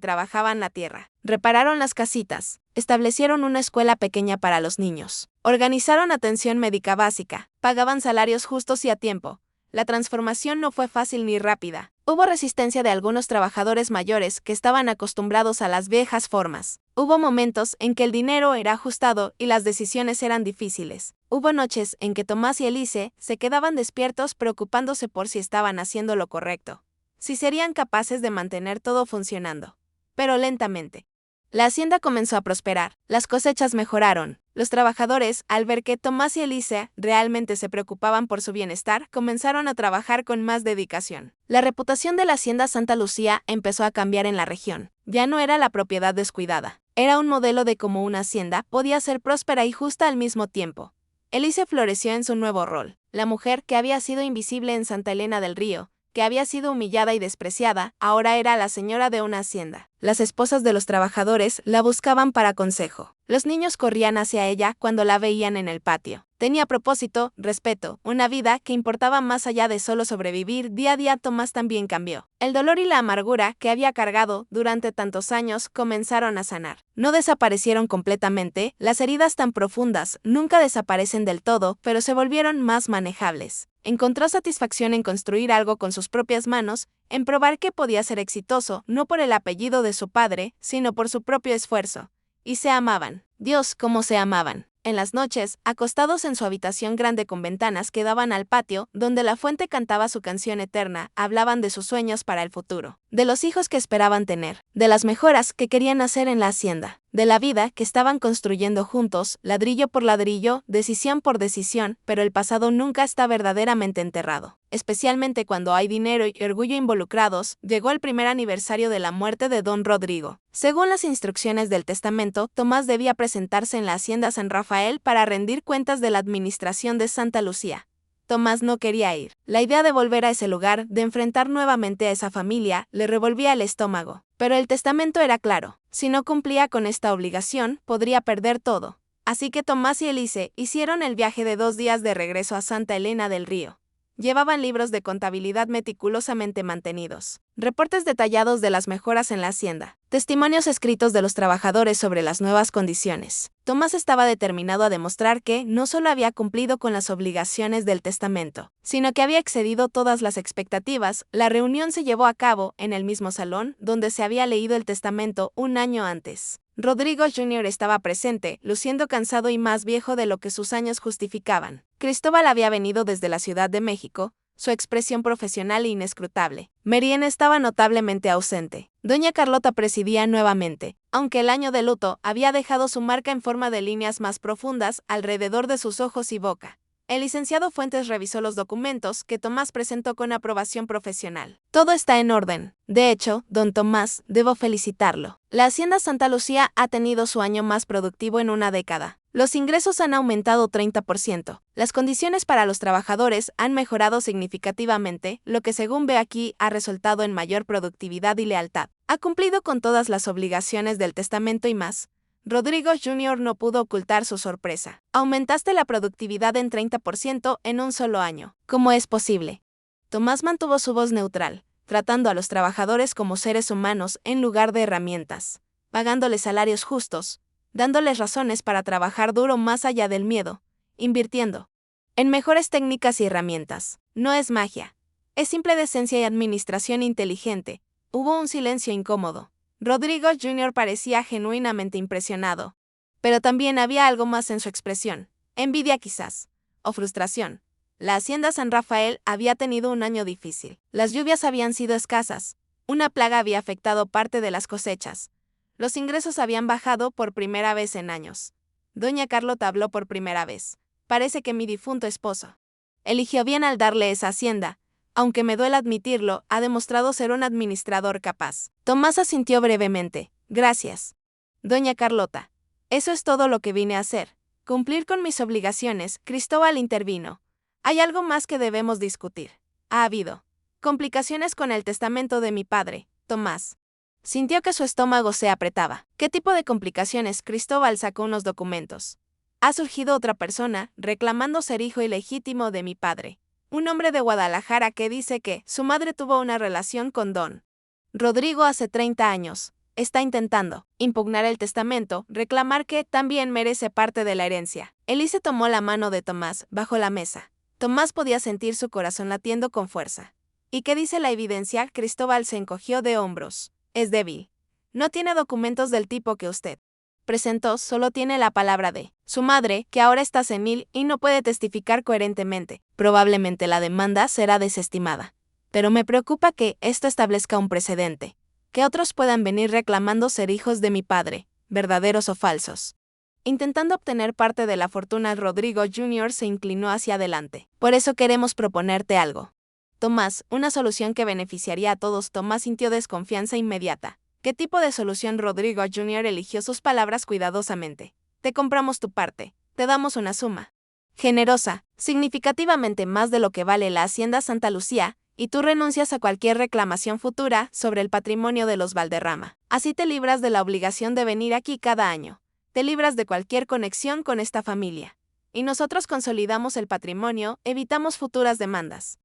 Speaker 1: trabajaban la tierra. Repararon las casitas, establecieron una escuela pequeña para los niños, organizaron atención médica básica, pagaban salarios justos y a tiempo. La transformación no fue fácil ni rápida. Hubo resistencia de algunos trabajadores mayores que estaban acostumbrados a las viejas formas. Hubo momentos en que el dinero era ajustado y las decisiones eran difíciles. Hubo noches en que Tomás y Elise se quedaban despiertos preocupándose por si estaban haciendo lo correcto, si serían capaces de mantener todo funcionando. Pero lentamente. La hacienda comenzó a prosperar, las cosechas mejoraron. Los trabajadores, al ver que Tomás y Elise realmente se preocupaban por su bienestar, comenzaron a trabajar con más dedicación. La reputación de la Hacienda Santa Lucía empezó a cambiar en la región. Ya no era la propiedad descuidada. Era un modelo de cómo una hacienda podía ser próspera y justa al mismo tiempo. Elise floreció en su nuevo rol. La mujer que había sido invisible en Santa Elena del Río, que había sido humillada y despreciada, ahora era la señora de una hacienda. Las esposas de los trabajadores la buscaban para consejo. Los niños corrían hacia ella cuando la veían en el patio. Tenía propósito, respeto, una vida que importaba más allá de solo sobrevivir. Día a día Tomás también cambió. El dolor y la amargura que había cargado durante tantos años comenzaron a sanar. No desaparecieron completamente, las heridas tan profundas nunca desaparecen del todo, pero se volvieron más manejables. Encontró satisfacción en construir algo con sus propias manos, en probar que podía ser exitoso, no por el apellido de su padre, sino por su propio esfuerzo. Y se amaban. Dios, cómo se amaban. En las noches, acostados en su habitación grande con ventanas que daban al patio, donde la fuente cantaba su canción eterna, hablaban de sus sueños para el futuro, de los hijos que esperaban tener, de las mejoras que querían hacer en la hacienda, de la vida que estaban construyendo juntos, ladrillo por ladrillo, decisión por decisión, pero el pasado nunca está verdaderamente enterrado. Especialmente cuando hay dinero y orgullo involucrados. Llegó el primer aniversario de la muerte de don Rodrigo. Según las instrucciones del testamento, Tomás debía presentarse en la Hacienda San Rafael para rendir cuentas de la administración de Santa Lucía. Tomás no quería ir. La idea de volver a ese lugar, de enfrentar nuevamente a esa familia, le revolvía el estómago. Pero el testamento era claro. Si no cumplía con esta obligación, podría perder todo. Así que Tomás y Elise hicieron el viaje de 2 días de regreso a Santa Elena del Río. Llevaban libros de contabilidad meticulosamente mantenidos, reportes detallados de las mejoras en la hacienda, testimonios escritos de los trabajadores sobre las nuevas condiciones. Tomás estaba determinado a demostrar que no solo había cumplido con las obligaciones del testamento, sino que había excedido todas las expectativas. La reunión se llevó a cabo en el mismo salón donde se había leído el testamento un año antes. Rodrigo Jr. estaba presente, luciendo cansado y más viejo de lo que sus años justificaban. Cristóbal había venido desde la Ciudad de México, su expresión profesional e inescrutable. Merien estaba notablemente ausente. Doña Carlota presidía nuevamente, aunque el año de luto había dejado su marca en forma de líneas más profundas alrededor de sus ojos y boca. El licenciado Fuentes revisó los documentos que Tomás presentó con aprobación profesional. Todo está en orden. De hecho, don Tomás, debo felicitarlo. La Hacienda Santa Lucía ha tenido su año más productivo en una década. Los ingresos han aumentado 30%. Las condiciones para los trabajadores han mejorado significativamente, lo que según ve aquí ha resultado en mayor productividad y lealtad. Ha cumplido con todas las obligaciones del testamento y más. Rodrigo Jr. no pudo ocultar su sorpresa. Aumentaste la productividad en 30% en un solo año. ¿Cómo es posible? Tomás mantuvo su voz neutral, tratando a los trabajadores como seres humanos en lugar de herramientas, pagándoles salarios justos, dándoles razones para trabajar duro más allá del miedo, invirtiendo en mejores técnicas y herramientas. No es magia. Es simple decencia y administración inteligente. Hubo un silencio incómodo. Rodrigo Jr. parecía genuinamente impresionado. Pero también había algo más en su expresión. Envidia quizás. O frustración. La Hacienda San Rafael había tenido un año difícil. Las lluvias habían sido escasas. Una plaga había afectado parte de las cosechas. Los ingresos habían bajado por primera vez en años. Doña Carlota habló por primera vez. Parece que mi difunto esposo eligió bien al darle esa hacienda. Aunque me duele admitirlo, ha demostrado ser un administrador capaz. Tomás asintió brevemente. Gracias. Doña Carlota. Eso es todo lo que vine a hacer. Cumplir con mis obligaciones. Cristóbal intervino. Hay algo más que debemos discutir. Ha habido complicaciones con el testamento de mi padre, Tomás. Sintió que su estómago se apretaba. ¿Qué tipo de complicaciones? Cristóbal sacó unos documentos. Ha surgido otra persona, reclamando ser hijo ilegítimo de mi padre. Un hombre de Guadalajara que dice que su madre tuvo una relación con don Rodrigo hace 30 años. Está intentando impugnar el testamento, reclamar que también merece parte de la herencia. Elise tomó la mano de Tomás bajo la mesa. Tomás podía sentir su corazón latiendo con fuerza. ¿Y qué dice la evidencia? Cristóbal se encogió de hombros. Es débil. No tiene documentos del tipo que usted presentó, solo tiene la palabra de su madre, que ahora está senil y no puede testificar coherentemente. Probablemente la demanda será desestimada. Pero me preocupa que esto establezca un precedente. Que otros puedan venir reclamando ser hijos de mi padre, verdaderos o falsos. Intentando obtener parte de la fortuna, Rodrigo Jr. se inclinó hacia adelante. Por eso queremos proponerte algo. Tomás, una solución que beneficiaría a todos. Tomás sintió desconfianza inmediata. ¿Qué tipo de solución? Rodrigo Jr. eligió sus palabras cuidadosamente. Te compramos tu parte. Te damos una suma generosa, significativamente más de lo que vale la Hacienda Santa Lucía, y tú renuncias a cualquier reclamación futura sobre el patrimonio de los Valderrama. Así te libras de la obligación de venir aquí cada año. Te libras de cualquier conexión con esta familia. Y nosotros consolidamos el patrimonio, evitamos futuras demandas.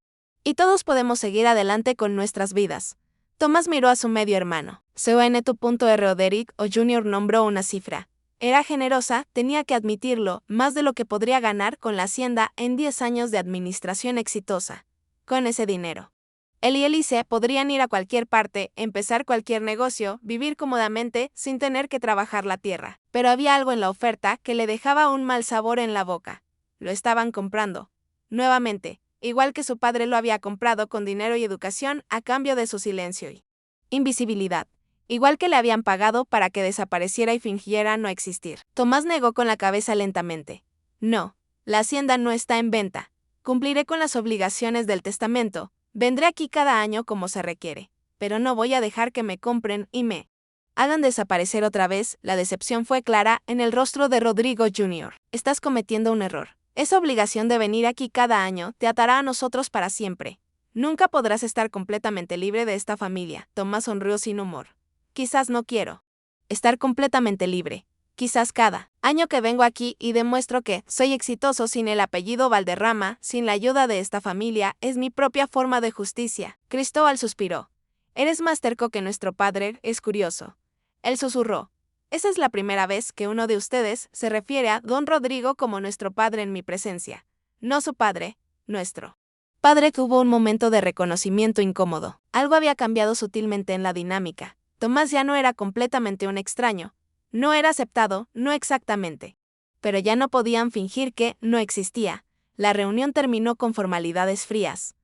Speaker 1: Y todos podemos seguir adelante con nuestras vidas. Tomás miró a su medio hermano. Roderick o Jr. nombró una cifra. Era generosa, tenía que admitirlo, más de lo que podría ganar con la hacienda en 10 años de administración exitosa. Con ese dinero, él y Elise podrían ir a cualquier parte, empezar cualquier negocio, vivir cómodamente, sin tener que trabajar la tierra. Pero había algo en la oferta que le dejaba un mal sabor en la boca. Lo estaban comprando. Nuevamente, igual que su padre lo había comprado con dinero y educación a cambio de su silencio y invisibilidad. Igual que le habían pagado para que desapareciera y fingiera no existir. Tomás negó con la cabeza lentamente. No, la hacienda no está en venta. Cumpliré con las obligaciones del testamento. Vendré aquí cada año como se requiere. Pero no voy a dejar que me compren y me hagan desaparecer otra vez. La decepción fue clara en el rostro de Rodrigo Jr. Estás cometiendo un error. Esa obligación de venir aquí cada año te atará a nosotros para siempre. Nunca podrás estar completamente libre de esta familia. Tomás sonrió sin humor. Quizás no quiero estar completamente libre. Quizás cada año que vengo aquí y demuestro que soy exitoso sin el apellido Valderrama, sin la ayuda de esta familia, es mi propia forma de justicia. Cristóbal suspiró. Eres más terco que nuestro padre, es curioso. Él susurró. Esa es la primera vez que uno de ustedes se refiere a don Rodrigo como nuestro padre en mi presencia. No su padre, nuestro padre. Tuvo un momento de reconocimiento incómodo. Algo había cambiado sutilmente en la dinámica. Tomás ya no era completamente un extraño. No era aceptado, no exactamente. Pero ya no podían fingir que no existía. La reunión terminó con formalidades frías.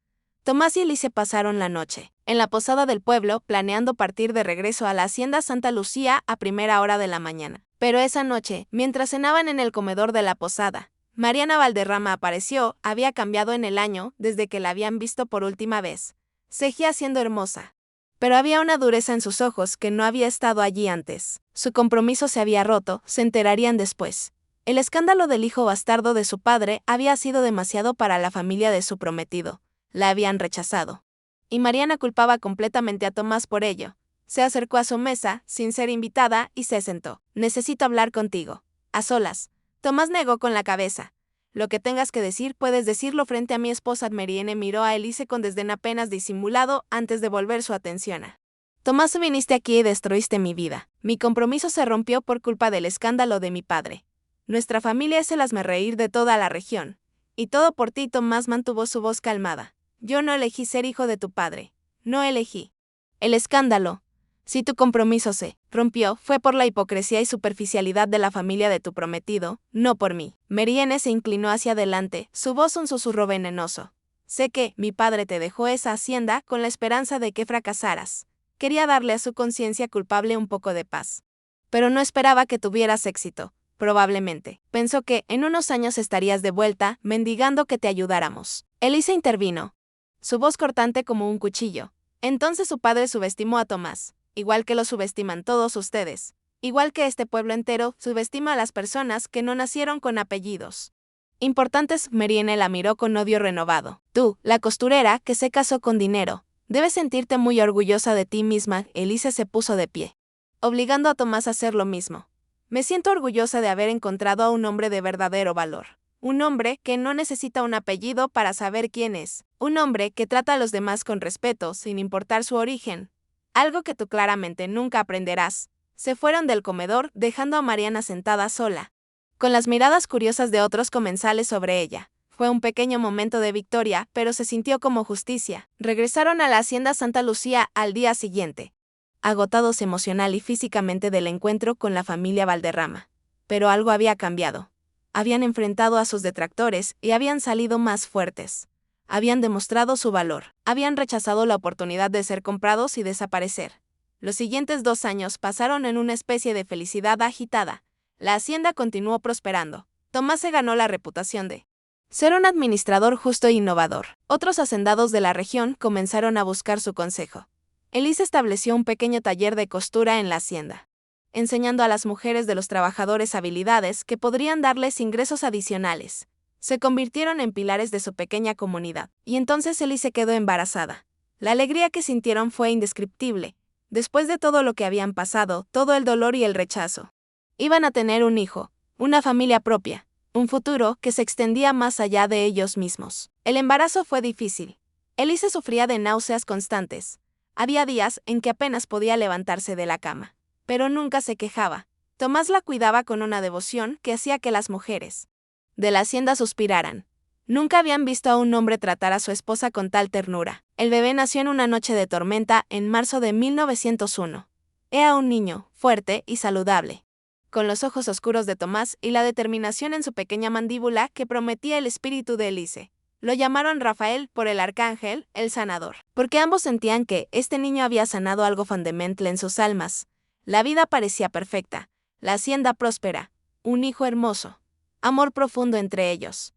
Speaker 1: Tomás y Elise pasaron la noche en la posada del pueblo, planeando partir de regreso a la Hacienda Santa Lucía a primera hora de la mañana. Pero esa noche, mientras cenaban en el comedor de la posada, Mariana Valderrama apareció, había cambiado en el año desde que la habían visto por última vez. Seguía siendo hermosa. Pero había una dureza en sus ojos que no había estado allí antes. Su compromiso se había roto, se enterarían después. El escándalo del hijo bastardo de su padre había sido demasiado para la familia de su prometido. La habían rechazado. Y Mariana culpaba completamente a Tomás por ello. Se acercó a su mesa, sin ser invitada, y se sentó. «Necesito hablar contigo. A solas». Tomás negó con la cabeza. «Lo que tengas que decir, puedes decirlo frente a mi esposa». Mariana miró a Elise con desdén apenas disimulado antes de volver su atención a «Tomás, viniste aquí y destruiste mi vida. Mi compromiso se rompió por culpa del escándalo de mi padre. Nuestra familia es el hazmerreír de toda la región. Y todo por ti». Tomás mantuvo su voz calmada. «Yo no elegí ser hijo de tu padre. No elegí el escándalo. Si tu compromiso se rompió, fue por la hipocresía y superficialidad de la familia de tu prometido, no por mí». Mariana se inclinó hacia adelante, su voz un susurro venenoso. «Sé que mi padre te dejó esa hacienda con la esperanza de que fracasaras. Quería darle a su conciencia culpable un poco de paz. Pero no esperaba que tuvieras éxito. Probablemente pensó que en unos años estarías de vuelta, mendigando que te ayudáramos». Elise intervino, su voz cortante como un cuchillo. «Entonces su padre subestimó a Tomás. Igual que lo subestiman todos ustedes. Igual que este pueblo entero subestima a las personas que no nacieron con apellidos importantes». Mariana la miró con odio renovado. «Tú, la costurera que se casó con dinero, debes sentirte muy orgullosa de ti misma». Elise se puso de pie, obligando a Tomás a hacer lo mismo. «Me siento orgullosa de haber encontrado a un hombre de verdadero valor. Un hombre que no necesita un apellido para saber quién es. Un hombre que trata a los demás con respeto, sin importar su origen. Algo que tú claramente nunca aprenderás». Se fueron del comedor, dejando a Mariana sentada sola, con las miradas curiosas de otros comensales sobre ella. Fue un pequeño momento de victoria, pero se sintió como justicia. Regresaron a la hacienda Santa Lucía al día siguiente, agotados emocional y físicamente del encuentro con la familia Valderrama. Pero algo había cambiado. Habían enfrentado a sus detractores y habían salido más fuertes. Habían demostrado su valor. Habían rechazado la oportunidad de ser comprados y desaparecer. Los siguientes 2 años pasaron en una especie de felicidad agitada. La hacienda continuó prosperando. Tomás se ganó la reputación de ser un administrador justo e innovador. Otros hacendados de la región comenzaron a buscar su consejo. Elise estableció un pequeño taller de costura en la hacienda, enseñando a las mujeres de los trabajadores habilidades que podrían darles ingresos adicionales. Se convirtieron en pilares de su pequeña comunidad. Y entonces Elise quedó embarazada. La alegría que sintieron fue indescriptible. Después de todo lo que habían pasado, todo el dolor y el rechazo, iban a tener un hijo, una familia propia, un futuro que se extendía más allá de ellos mismos. El embarazo fue difícil. Elise sufría de náuseas constantes. Había días en que apenas podía levantarse de la cama, pero nunca se quejaba. Tomás la cuidaba con una devoción que hacía que las mujeres de la hacienda suspiraran. Nunca habían visto a un hombre tratar a su esposa con tal ternura. El bebé nació en una noche de tormenta en marzo de 1901. Era un niño, fuerte y saludable, con los ojos oscuros de Tomás y la determinación en su pequeña mandíbula que prometía el espíritu de Elise. Lo llamaron Rafael por el arcángel, el sanador, porque ambos sentían que este niño había sanado algo fundamental en sus almas. La vida parecía perfecta, la hacienda próspera, un hijo hermoso, amor profundo entre ellos.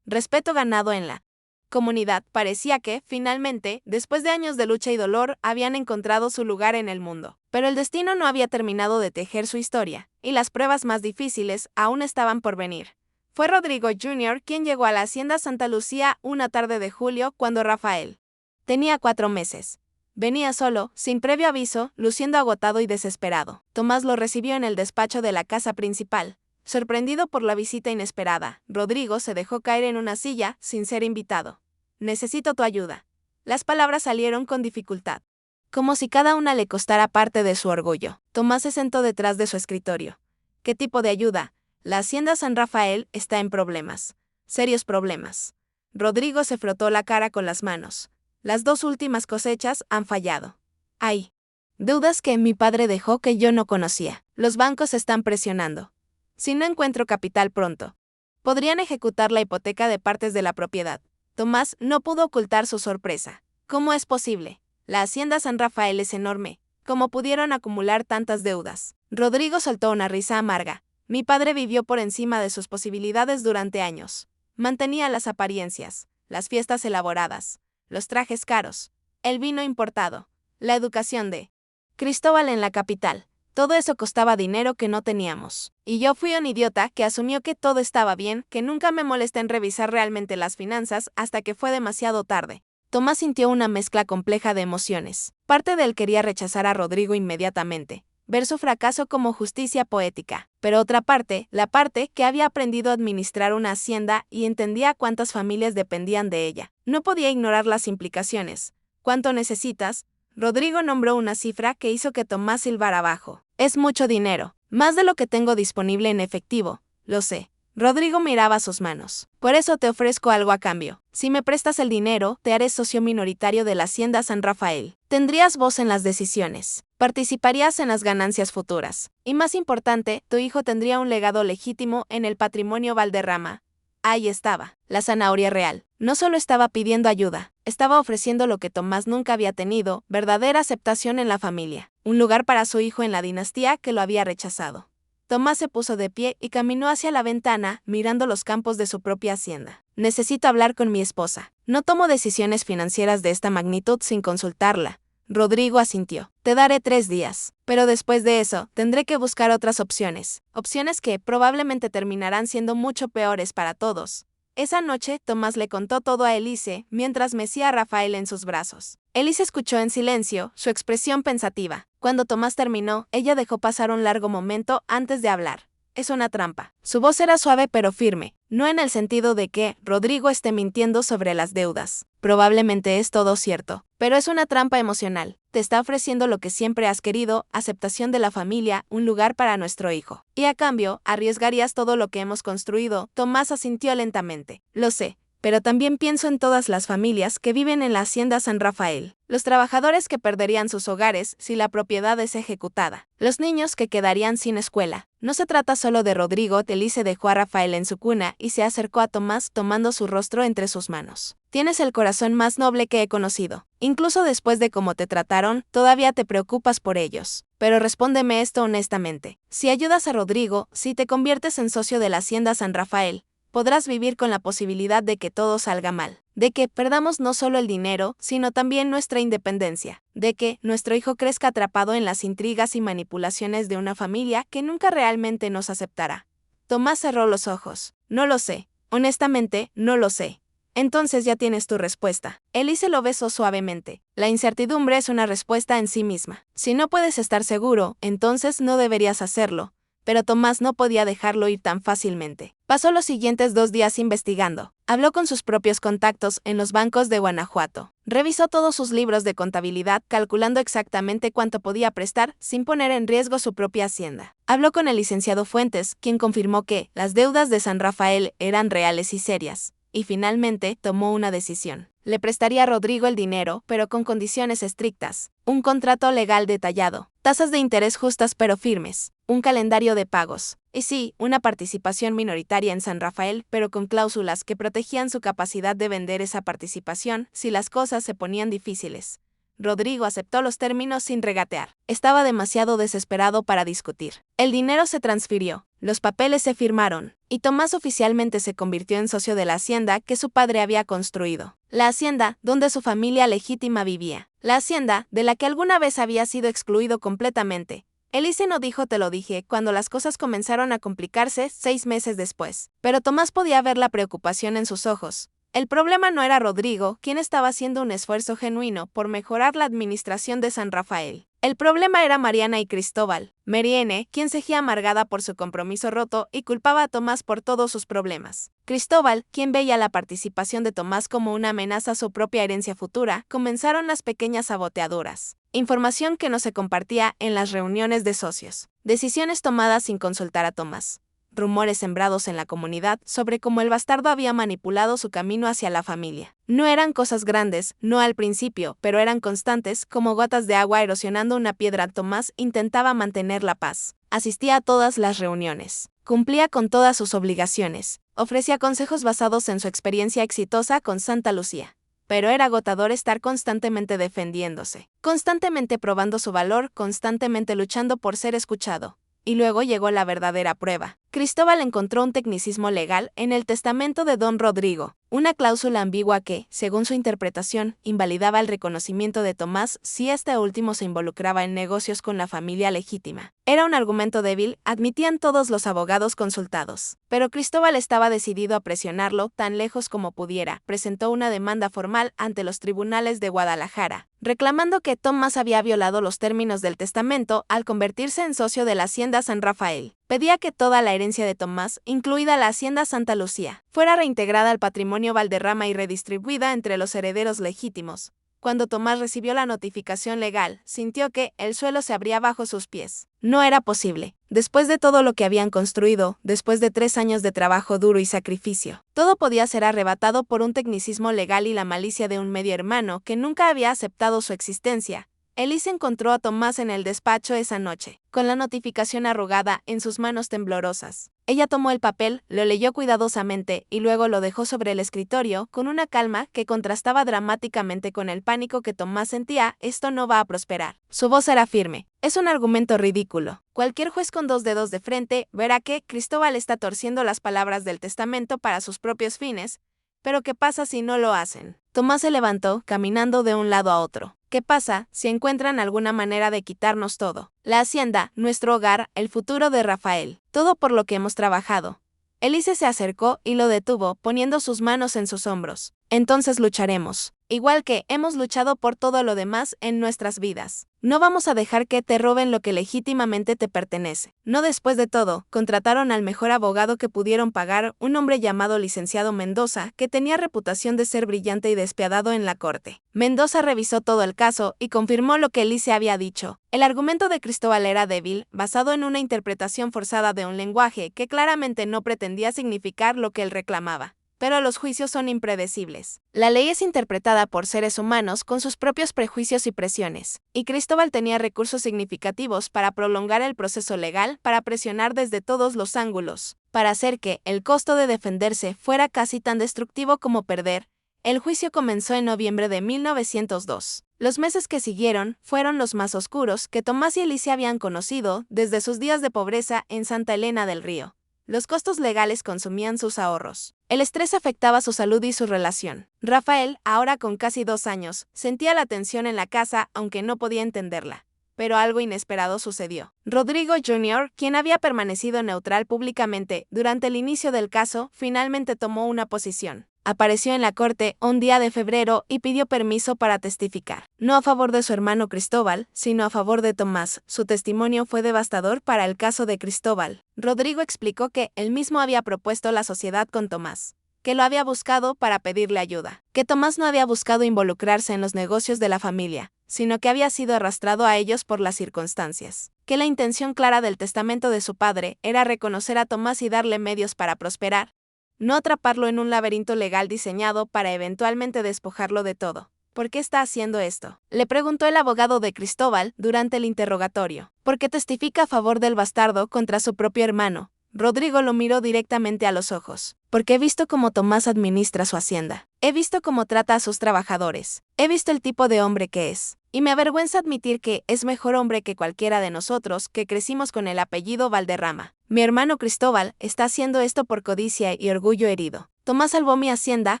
Speaker 1: Respeto ganado en la comunidad. Parecía que, finalmente, después de años de lucha y dolor, habían encontrado su lugar en el mundo. Pero el destino no había terminado de tejer su historia, y las pruebas más difíciles aún estaban por venir. Fue Rodrigo Jr. quien llegó a la hacienda Santa Lucía una tarde de julio cuando Rafael tenía 4 meses. Venía solo, sin previo aviso, luciendo agotado y desesperado. Tomás lo recibió en el despacho de la casa principal. Sorprendido por la visita inesperada, Rodrigo se dejó caer en una silla, sin ser invitado. «Necesito tu ayuda». Las palabras salieron con dificultad, como si cada una le costara parte de su orgullo. Tomás se sentó detrás de su escritorio. «¿Qué tipo de ayuda?» «La hacienda San Rafael está en problemas. Serios problemas». Rodrigo se frotó la cara con las manos. «Las 2 últimas cosechas han fallado. Hay deudas que mi padre dejó que yo no conocía. Los bancos están presionando. Si no encuentro capital pronto, podrían ejecutar la hipoteca de partes de la propiedad». Tomás no pudo ocultar su sorpresa. «¿Cómo es posible? La hacienda San Rafael es enorme. ¿Cómo pudieron acumular tantas deudas?» Rodrigo soltó una risa amarga. Mi padre vivió por encima de sus posibilidades durante años. Mantenía las apariencias, las fiestas elaboradas, los trajes caros, el vino importado, la educación de Cristóbal en la capital. Todo eso costaba dinero que no teníamos. Y yo fui un idiota que asumió que todo estaba bien, que nunca me molesté en revisar realmente las finanzas hasta que fue demasiado tarde. Tomás sintió una mezcla compleja de emociones. Parte de él quería rechazar a Rodrigo inmediatamente, ver su fracaso como justicia poética. Pero otra parte, la parte que había aprendido a administrar una hacienda y entendía cuántas familias dependían de ella, no podía ignorar las implicaciones. ¿Cuánto necesitas? Rodrigo nombró una cifra que hizo que Tomás silbara bajo. Es mucho dinero, más de lo que tengo disponible en efectivo, lo sé. Rodrigo miraba sus manos. Por eso te ofrezco algo a cambio. Si me prestas el dinero, te haré socio minoritario de la Hacienda San Rafael. Tendrías voz en las decisiones. Participarías en las ganancias futuras. Y más importante, tu hijo tendría un legado legítimo en el patrimonio Valderrama. Ahí estaba, la zanahoria real. No solo estaba pidiendo ayuda, estaba ofreciendo lo que Tomás nunca había tenido, verdadera aceptación en la familia, un lugar para su hijo en la dinastía que lo había rechazado. Tomás se puso de pie y caminó hacia la ventana, mirando los campos de su propia hacienda. Necesito hablar con mi esposa. No tomo decisiones financieras de esta magnitud sin consultarla. Rodrigo asintió. Te daré 3 días, pero después de eso, tendré que buscar otras opciones. Opciones que probablemente terminarán siendo mucho peores para todos. Esa noche, Tomás le contó todo a Elise, mientras mecía a Rafael en sus brazos. Elise escuchó en silencio, su expresión pensativa. Cuando Tomás terminó, ella dejó pasar un largo momento antes de hablar. Es una trampa. Su voz era suave pero firme, no en el sentido de que Rodrigo esté mintiendo sobre las deudas. Probablemente es todo cierto, pero es una trampa emocional. Te está ofreciendo lo que siempre has querido, aceptación de la familia, un lugar para nuestro hijo. Y a cambio, arriesgarías todo lo que hemos construido. Tomás asintió lentamente. Lo sé. Pero también pienso en todas las familias que viven en la Hacienda San Rafael, los trabajadores que perderían sus hogares si la propiedad es ejecutada, los niños que quedarían sin escuela. No se trata solo de Rodrigo. Elise dejó a Rafael en su cuna y se acercó a Tomás tomando su rostro entre sus manos. Tienes el corazón más noble que he conocido. Incluso después de cómo te trataron, todavía te preocupas por ellos. Pero respóndeme esto honestamente. Si ayudas a Rodrigo, si te conviertes en socio de la Hacienda San Rafael, podrás vivir con la posibilidad de que todo salga mal, de que perdamos no solo el dinero, sino también nuestra independencia, de que nuestro hijo crezca atrapado en las intrigas y manipulaciones de una familia que nunca realmente nos aceptará. Tomás cerró los ojos. No lo sé. Honestamente, no lo sé. Entonces ya tienes tu respuesta. Elise lo besó suavemente. La incertidumbre es una respuesta en sí misma. Si no puedes estar seguro, entonces no deberías hacerlo. Pero Tomás no podía dejarlo ir tan fácilmente. Pasó los siguientes 2 días investigando. Habló con sus propios contactos en los bancos de Guanajuato. Revisó todos sus libros de contabilidad, calculando exactamente cuánto podía prestar sin poner en riesgo su propia hacienda. Habló con el licenciado Fuentes, quien confirmó que las deudas de San Rafael eran reales y serias. Y finalmente tomó una decisión. Le prestaría a Rodrigo el dinero, pero con condiciones estrictas. Un contrato legal detallado, tasas de interés justas pero firmes, un calendario de pagos. Y sí, una participación minoritaria en San Rafael, pero con cláusulas que protegían su capacidad de vender esa participación si las cosas se ponían difíciles. Rodrigo aceptó los términos sin regatear. Estaba demasiado desesperado para discutir. El dinero se transfirió, los papeles se firmaron, y Tomás oficialmente se convirtió en socio de la hacienda que su padre había construido. La hacienda donde su familia legítima vivía. La hacienda de la que alguna vez había sido excluido completamente. Elise no dijo te lo dije cuando las cosas comenzaron a complicarse 6 meses después. Pero Tomás podía ver la preocupación en sus ojos. El problema no era Rodrigo, quien estaba haciendo un esfuerzo genuino por mejorar la administración de San Rafael. El problema era Mariana y Cristóbal. Mariene, quien seguía amargada por su compromiso roto y culpaba a Tomás por todos sus problemas. Cristóbal, quien veía la participación de Tomás como una amenaza a su propia herencia futura. Comenzaron las pequeñas saboteaduras. Información que no se compartía en las reuniones de socios. Decisiones tomadas sin consultar a Tomás. Rumores sembrados en la comunidad sobre cómo el bastardo había manipulado su camino hacia la familia. No eran cosas grandes, no al principio, pero eran constantes, como gotas de agua erosionando una piedra. Tomás intentaba mantener la paz. Asistía a todas las reuniones. Cumplía con todas sus obligaciones. Ofrecía consejos basados en su experiencia exitosa con Santa Lucía. Pero era agotador estar constantemente defendiéndose, constantemente probando su valor, constantemente luchando por ser escuchado. Y luego llegó la verdadera prueba. Cristóbal encontró un tecnicismo legal en el testamento de don Rodrigo, una cláusula ambigua que, según su interpretación, invalidaba el reconocimiento de Tomás si este último se involucraba en negocios con la familia legítima. Era un argumento débil, admitían todos los abogados consultados. Pero Cristóbal estaba decidido a presionarlo tan lejos como pudiera. Presentó una demanda formal ante los tribunales de Guadalajara, reclamando que Tomás había violado los términos del testamento al convertirse en socio de la Hacienda San Rafael. Pedía que toda la herencia de Tomás, incluida la Hacienda Santa Lucía, fuera reintegrada al patrimonio Valderrama y redistribuida entre los herederos legítimos. Cuando Tomás recibió la notificación legal, sintió que el suelo se abría bajo sus pies. No era posible. Después de todo lo que habían construido, después de 3 años de trabajo duro y sacrificio, todo podía ser arrebatado por un tecnicismo legal y la malicia de un medio hermano que nunca había aceptado su existencia. Elise encontró a Tomás en el despacho esa noche, con la notificación arrugada en sus manos temblorosas. Ella tomó el papel, lo leyó cuidadosamente y luego lo dejó sobre el escritorio con una calma que contrastaba dramáticamente con el pánico que Tomás sentía. Esto no va a prosperar. Su voz era firme. Es un argumento ridículo. Cualquier juez con 2 dedos de frente verá que Cristóbal está torciendo las palabras del testamento para sus propios fines. Pero ¿qué pasa si no lo hacen? Tomás se levantó, caminando de un lado a otro. ¿Qué pasa si encuentran alguna manera de quitarnos todo? La hacienda, nuestro hogar, el futuro de Rafael, todo por lo que hemos trabajado. Elise se acercó y lo detuvo, poniendo sus manos en sus hombros. Entonces lucharemos, igual que hemos luchado por todo lo demás en nuestras vidas. No vamos a dejar que te roben lo que legítimamente te pertenece. No, después de todo, contrataron al mejor abogado que pudieron pagar, un hombre llamado licenciado Mendoza, que tenía reputación de ser brillante y despiadado en la corte. Mendoza revisó todo el caso y confirmó lo que Elise había dicho. El argumento de Cristóbal era débil, basado en una interpretación forzada de un lenguaje que claramente no pretendía significar lo que él reclamaba. Pero los juicios son impredecibles. La ley es interpretada por seres humanos con sus propios prejuicios y presiones, y Cristóbal tenía recursos significativos para prolongar el proceso legal, para presionar desde todos los ángulos, para hacer que el costo de defenderse fuera casi tan destructivo como perder. El juicio comenzó en noviembre de 1902. Los meses que siguieron fueron los más oscuros que Tomás y Elise habían conocido desde sus días de pobreza en Santa Elena del Río. Los costos legales consumían sus ahorros. El estrés afectaba su salud y su relación. Rafael, ahora con casi 2 años, sentía la tensión en la casa aunque no podía entenderla. Pero algo inesperado sucedió. Rodrigo Jr., quien había permanecido neutral públicamente durante el inicio del caso, finalmente tomó una posición. Apareció en la corte un día de febrero y pidió permiso para testificar. No a favor de su hermano Cristóbal, sino a favor de Tomás. Su testimonio fue devastador para el caso de Cristóbal. Rodrigo explicó que él mismo había propuesto la sociedad con Tomás, que lo había buscado para pedirle ayuda, que Tomás no había buscado involucrarse en los negocios de la familia, sino que había sido arrastrado a ellos por las circunstancias, que la intención clara del testamento de su padre era reconocer a Tomás y darle medios para prosperar, no atraparlo en un laberinto legal diseñado para eventualmente despojarlo de todo. ¿Por qué está haciendo esto?, le preguntó el abogado de Cristóbal durante el interrogatorio. Porque testifica a favor del bastardo contra su propio hermano. Rodrigo lo miró directamente a los ojos. Porque he visto cómo Tomás administra su hacienda. He visto cómo trata a sus trabajadores. He visto el tipo de hombre que es. Y me avergüenza admitir que es mejor hombre que cualquiera de nosotros que crecimos con el apellido Valderrama. Mi hermano Cristóbal está haciendo esto por codicia y orgullo herido. Tomás salvó mi hacienda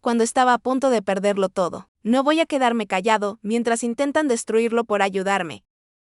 Speaker 1: cuando estaba a punto de perderlo todo. No voy a quedarme callado mientras intentan destruirlo por ayudarme.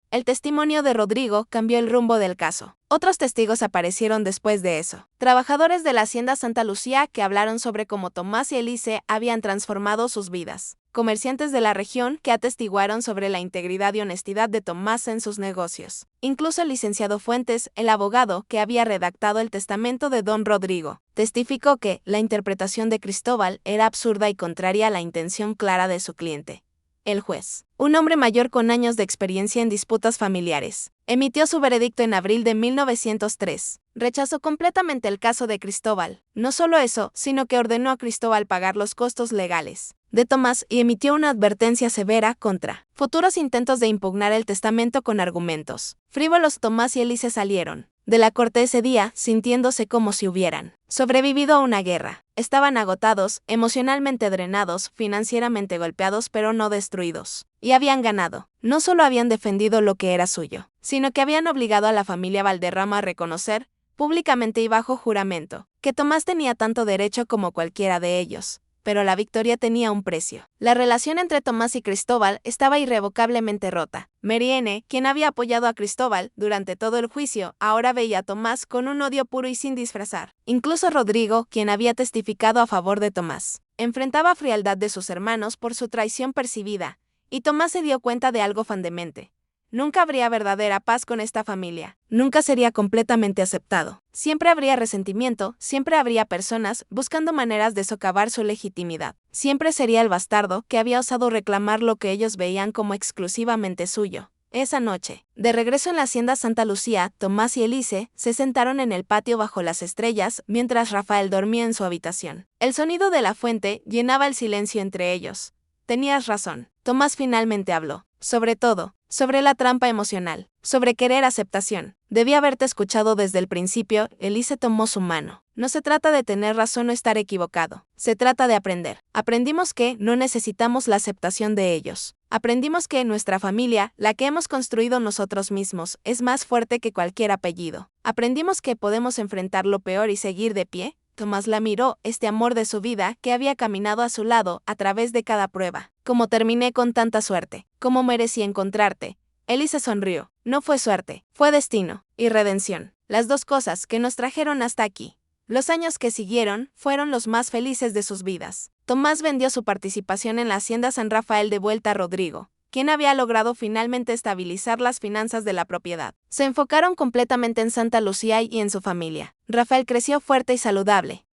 Speaker 1: El testimonio de Rodrigo cambió el rumbo del caso. Otros testigos aparecieron después de eso. Trabajadores de la Hacienda Santa Lucía que hablaron sobre cómo Tomás y Elise habían transformado sus vidas. Comerciantes de la región que atestiguaron sobre la integridad y honestidad de Tomás en sus negocios. Incluso el licenciado Fuentes, el abogado que había redactado el testamento de don Rodrigo, testificó que la interpretación de Cristóbal era absurda y contraria a la intención clara de su cliente. El juez, un hombre mayor con años de experiencia en disputas familiares, emitió su veredicto en abril de 1903. Rechazó completamente el caso de Cristóbal. No solo eso, sino que ordenó a Cristóbal pagar los costos legales de Tomás y emitió una advertencia severa contra futuros intentos de impugnar el testamento con argumentos frívolos. Tomás y Elise salieron de la corte ese día sintiéndose como si hubieran sobrevivido a una guerra. Estaban agotados, emocionalmente drenados, financieramente golpeados pero no destruidos. Y habían ganado. No solo habían defendido lo que era suyo, sino que habían obligado a la familia Valderrama a reconocer, públicamente y bajo juramento, que Tomás tenía tanto derecho como cualquiera de ellos. Pero la victoria tenía un precio. La relación entre Tomás y Cristóbal estaba irrevocablemente rota. Marienne, quien había apoyado a Cristóbal durante todo el juicio, ahora veía a Tomás con un odio puro y sin disfrazar. Incluso Rodrigo, quien había testificado a favor de Tomás, enfrentaba frialdad de sus hermanos por su traición percibida, y Tomás se dio cuenta de algo fandemente. Nunca habría verdadera paz con esta familia. Nunca sería completamente aceptado. Siempre habría resentimiento, siempre habría personas buscando maneras de socavar su legitimidad. Siempre sería el bastardo que había osado reclamar lo que ellos veían como exclusivamente suyo. Esa noche, de regreso en la hacienda Santa Lucía, Tomás y Elise se sentaron en el patio bajo las estrellas mientras Rafael dormía en su habitación. El sonido de la fuente llenaba el silencio entre ellos. Tenías razón. Tomás finalmente habló. Sobre todo, sobre la trampa emocional, sobre querer aceptación. Debí haberte escuchado desde el principio. Elise tomó su mano. No se trata de tener razón o estar equivocado. Se trata de aprender. Aprendimos que no necesitamos la aceptación de ellos. Aprendimos que nuestra familia, la que hemos construido nosotros mismos, es más fuerte que cualquier apellido. Aprendimos que podemos enfrentar lo peor y seguir de pie. Tomás la miró, este amor de su vida que había caminado a su lado a través de cada prueba. Como terminé con tanta suerte, cómo merecí encontrarte. Elise sonrió. No fue suerte, fue destino y redención. Las dos cosas que nos trajeron hasta aquí. Los años que siguieron fueron los más felices de sus vidas. Tomás vendió su participación en la hacienda San Rafael de vuelta a Rodrigo, quien había logrado finalmente estabilizar las finanzas de la propiedad. Se enfocaron completamente en Santa Lucía y en su familia. Rafael creció fuerte y saludable,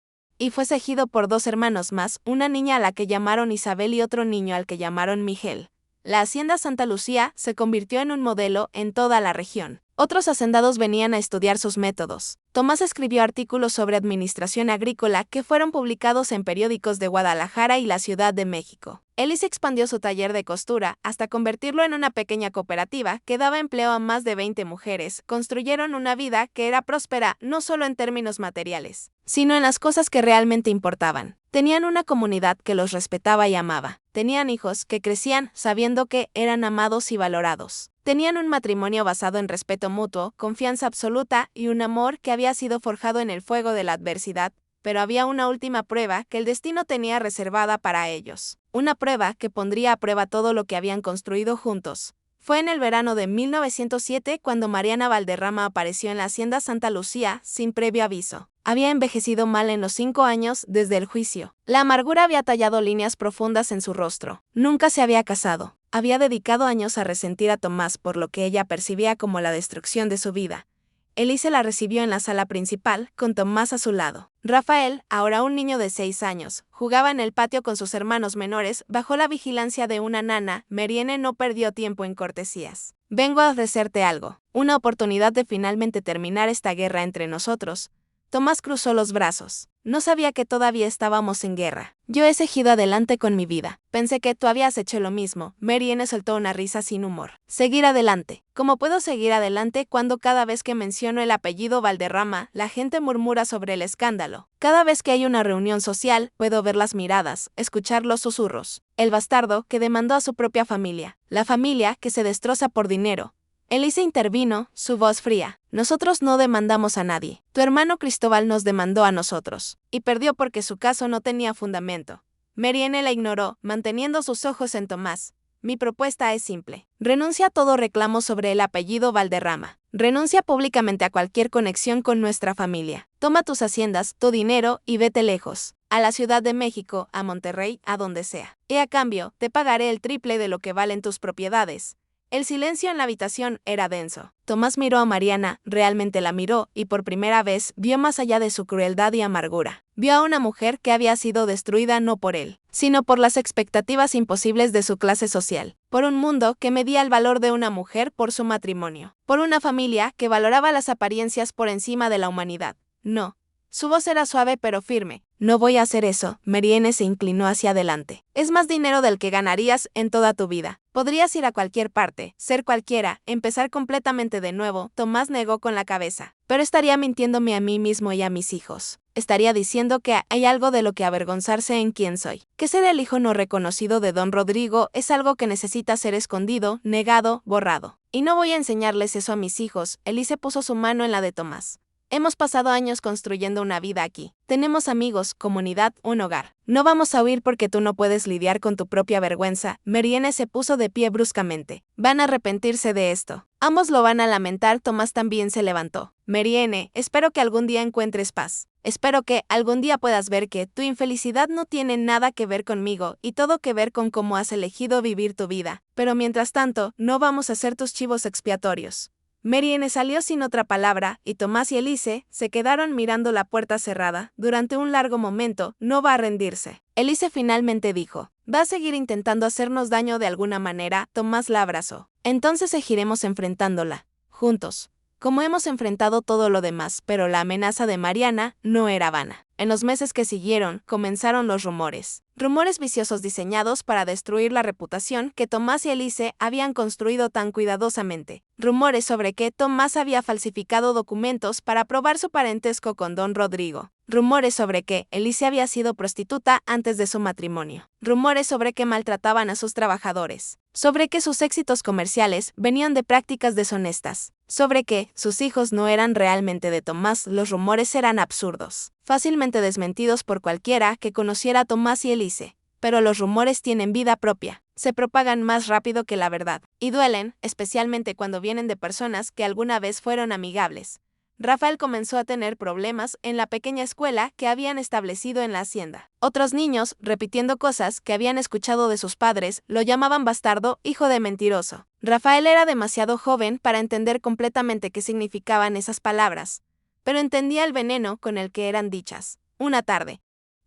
Speaker 1: y fue seguido por dos hermanos más, una niña a la que llamaron Isabel y otro niño al que llamaron Miguel. La hacienda Santa Lucía se convirtió en un modelo en toda la región. Otros hacendados venían a estudiar sus métodos. Tomás escribió artículos sobre administración agrícola que fueron publicados en periódicos de Guadalajara y la Ciudad de México. Elise expandió su taller de costura hasta convertirlo en una pequeña cooperativa que daba empleo a más de 20 mujeres. Construyeron una vida que era próspera no solo en términos materiales, sino en las cosas que realmente importaban. Tenían una comunidad que los respetaba y amaba. Tenían hijos que crecían sabiendo que eran amados y valorados. Tenían un matrimonio basado en respeto mutuo, confianza absoluta y un amor que había sido forjado en el fuego de la adversidad. Pero había una última prueba que el destino tenía reservada para ellos. Una prueba que pondría a prueba todo lo que habían construido juntos. Fue en el verano de 1907 cuando Mariana Valderrama apareció en la hacienda Santa Lucía sin previo aviso. Había envejecido mal en los 5 años desde el juicio. La amargura había tallado líneas profundas en su rostro. Nunca se había casado. Había dedicado años a resentir a Tomás por lo que ella percibía como la destrucción de su vida. Elise la recibió en la sala principal, con Tomás a su lado. Rafael, ahora un niño de 6 años, jugaba en el patio con sus hermanos menores bajo la vigilancia de una nana. Marienne no perdió tiempo en cortesías. Vengo a ofrecerte algo, una oportunidad de finalmente terminar esta guerra entre nosotros. Tomás cruzó los brazos. No sabía que todavía estábamos en guerra. Yo he seguido adelante con mi vida. Pensé que tú habías hecho lo mismo. Marienne soltó una risa sin humor. Seguir adelante. ¿Cómo puedo seguir adelante cuando cada vez que menciono el apellido Valderrama, la gente murmura sobre el escándalo? Cada vez que hay una reunión social, puedo ver las miradas, escuchar los susurros. El bastardo que demandó a su propia familia. La familia que se destroza por dinero. Elise intervino, su voz fría. Nosotros no demandamos a nadie. Tu hermano Cristóbal nos demandó a nosotros. Y perdió porque su caso no tenía fundamento. Marienne la ignoró, manteniendo sus ojos en Tomás. Mi propuesta es simple. Renuncia a todo reclamo sobre el apellido Valderrama. Renuncia públicamente a cualquier conexión con nuestra familia. Toma tus haciendas, tu dinero y vete lejos. A la Ciudad de México, a Monterrey, a donde sea. Y a cambio, te pagaré el triple de lo que valen tus propiedades. El silencio en la habitación era denso. Tomás miró a Mariana, realmente la miró, y por primera vez vio más allá de su crueldad y amargura. Vio a una mujer que había sido destruida no por él, sino por las expectativas imposibles de su clase social, por un mundo que medía el valor de una mujer por su matrimonio, por una familia que valoraba las apariencias por encima de la humanidad. No. Su voz era suave pero firme. No voy a hacer eso. Marienne se inclinó hacia adelante. Es más dinero del que ganarías en toda tu vida. Podrías ir a cualquier parte, ser cualquiera, empezar completamente de nuevo. Tomás negó con la cabeza. Pero estaría mintiéndome a mí mismo y a mis hijos. Estaría diciendo que hay algo de lo que avergonzarse en quién soy. Que ser el hijo no reconocido de don Rodrigo es algo que necesita ser escondido, negado, borrado. Y no voy a enseñarles eso a mis hijos. Elise puso su mano en la de Tomás. Hemos pasado años construyendo una vida aquí. Tenemos amigos, comunidad, un hogar. No vamos a huir porque tú no puedes lidiar con tu propia vergüenza. Marianne se puso de pie bruscamente. Van a arrepentirse de esto. Ambos lo van a lamentar. Tomás también se levantó. Marianne, espero que algún día encuentres paz. Espero que algún día puedas ver que tu infelicidad no tiene nada que ver conmigo y todo que ver con cómo has elegido vivir tu vida. Pero mientras tanto, no vamos a ser tus chivos expiatorios. Marianne salió sin otra palabra, y Tomás y Elise se quedaron mirando la puerta cerrada. Durante un largo momento, no va a rendirse. Elise finalmente dijo, ¿va a seguir intentando hacernos daño de alguna manera? Tomás la abrazó. Entonces seguiremos enfrentándola, juntos, como hemos enfrentado todo lo demás, pero la amenaza de Mariana no era vana. En los meses que siguieron, comenzaron los rumores. Rumores viciosos diseñados para destruir la reputación que Tomás y Elise habían construido tan cuidadosamente. Rumores sobre que Tomás había falsificado documentos para probar su parentesco con Don Rodrigo. Rumores sobre que Elise había sido prostituta antes de su matrimonio. Rumores sobre que maltrataban a sus trabajadores. Sobre que sus éxitos comerciales venían de prácticas deshonestas. Sobre que sus hijos no eran realmente de Tomás. Los rumores eran absurdos, fácilmente desmentidos por cualquiera que conociera a Tomás y Elise. Pero los rumores tienen vida propia, se propagan más rápido que la verdad, y duelen, especialmente cuando vienen de personas que alguna vez fueron amigables. Rafael comenzó a tener problemas en la pequeña escuela que habían establecido en la hacienda. Otros niños, repitiendo cosas que habían escuchado de sus padres, lo llamaban bastardo, hijo de mentiroso. Rafael era demasiado joven para entender completamente qué significaban esas palabras, pero entendía el veneno con el que eran dichas. Una tarde,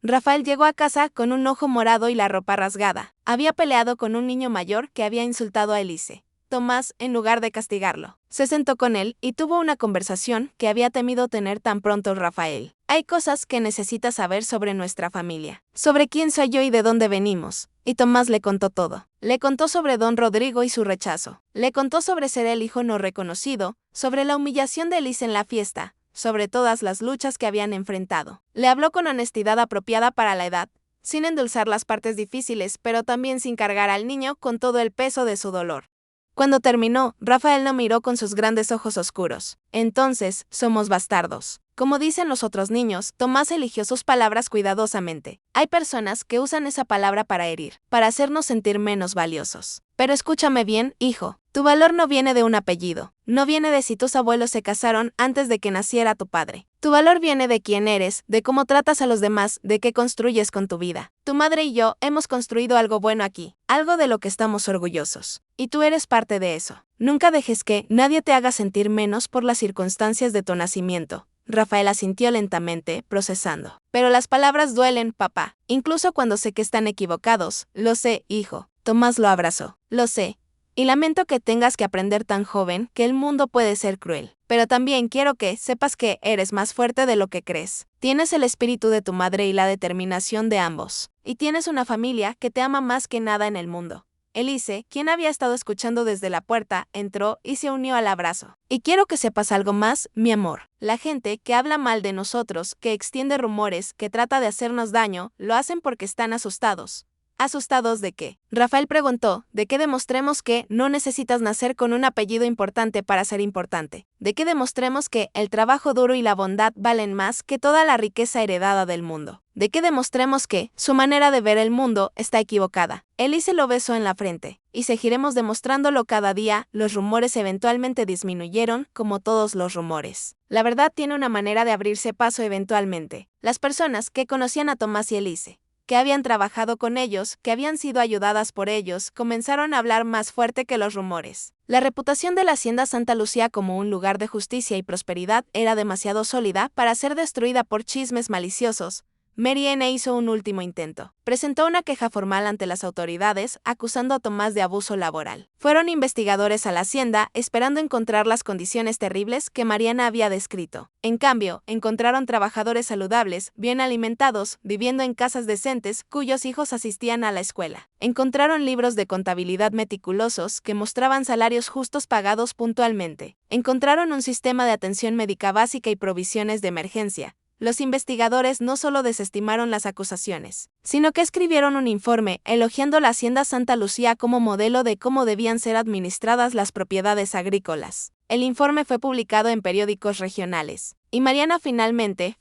Speaker 1: Rafael llegó a casa con un ojo morado y la ropa rasgada. Había peleado con un niño mayor que había insultado a Elise. Tomás, en lugar de castigarlo, se sentó con él y tuvo una conversación que había temido tener tan pronto Rafael. Hay cosas que necesitas saber sobre nuestra familia, sobre quién soy yo y de dónde venimos. Y Tomás le contó todo. Le contó sobre Don Rodrigo y su rechazo. Le contó sobre ser el hijo no reconocido, sobre la humillación de Elise en la fiesta, sobre todas las luchas que habían enfrentado. Le habló con honestidad apropiada para la edad, sin endulzar las partes difíciles, pero también sin cargar al niño con todo el peso de su dolor. Cuando terminó, Rafael lo miró con sus grandes ojos oscuros. Entonces, somos bastardos. Como dicen los otros niños, Tomás eligió sus palabras cuidadosamente. Hay personas que usan esa palabra para herir, para hacernos sentir menos valiosos. Pero escúchame bien, hijo. Tu valor no viene de un apellido. No viene de si tus abuelos se casaron antes de que naciera tu padre. Tu valor viene de quién eres, de cómo tratas a los demás, de qué construyes con tu vida. Tu madre y yo hemos construido algo bueno aquí, algo de lo que estamos orgullosos. Y tú eres parte de eso. Nunca dejes que nadie te haga sentir menos por las circunstancias de tu nacimiento. Rafael asintió lentamente, procesando. Pero las palabras duelen, papá, incluso cuando sé que están equivocados. Lo sé, hijo. Tomás lo abrazó. Lo sé. Y lamento que tengas que aprender tan joven que el mundo puede ser cruel. Pero también quiero que sepas que eres más fuerte de lo que crees. Tienes el espíritu de tu madre y la determinación de ambos. Y tienes una familia que te ama más que nada en el mundo. Elise, quien había estado escuchando desde la puerta, entró y se unió al abrazo. Y quiero que sepas algo más, mi amor. La gente que habla mal de nosotros, que extiende rumores, que trata de hacernos daño, lo hacen porque están asustados. ¿Asustados de qué? Rafael preguntó, ¿de qué demostremos que no necesitas nacer con un apellido importante para ser importante? ¿De qué demostremos que el trabajo duro y la bondad valen más que toda la riqueza heredada del mundo? ¿De qué demostremos que su manera de ver el mundo está equivocada? Elise lo besó en la frente, y seguiremos demostrándolo cada día. Los rumores eventualmente disminuyeron, como todos los rumores. La verdad tiene una manera de abrirse paso eventualmente. Las personas que conocían a Tomás y Elise, que habían trabajado con ellos, que habían sido ayudadas por ellos, comenzaron a hablar más fuerte que los rumores. La reputación de la Hacienda Santa Lucía como un lugar de justicia y prosperidad era demasiado sólida para ser destruida por chismes maliciosos. Marianne hizo un último intento. Presentó una queja formal ante las autoridades, acusando a Tomás de abuso laboral. Fueron investigadores a la hacienda, esperando encontrar las condiciones terribles que Mariana había descrito. En cambio, encontraron trabajadores saludables, bien alimentados, viviendo en casas decentes, cuyos hijos asistían a la escuela. Encontraron libros de contabilidad meticulosos que mostraban salarios justos pagados puntualmente. Encontraron un sistema de atención médica básica y provisiones de emergencia. los investigadores no solo desestimaron las acusaciones, sino que escribieron un informe elogiando la hacienda Santa Lucía como modelo de cómo debían ser administradas las propiedades agrícolas. El informe fue publicado en periódicos regionales, y Mariana finalmente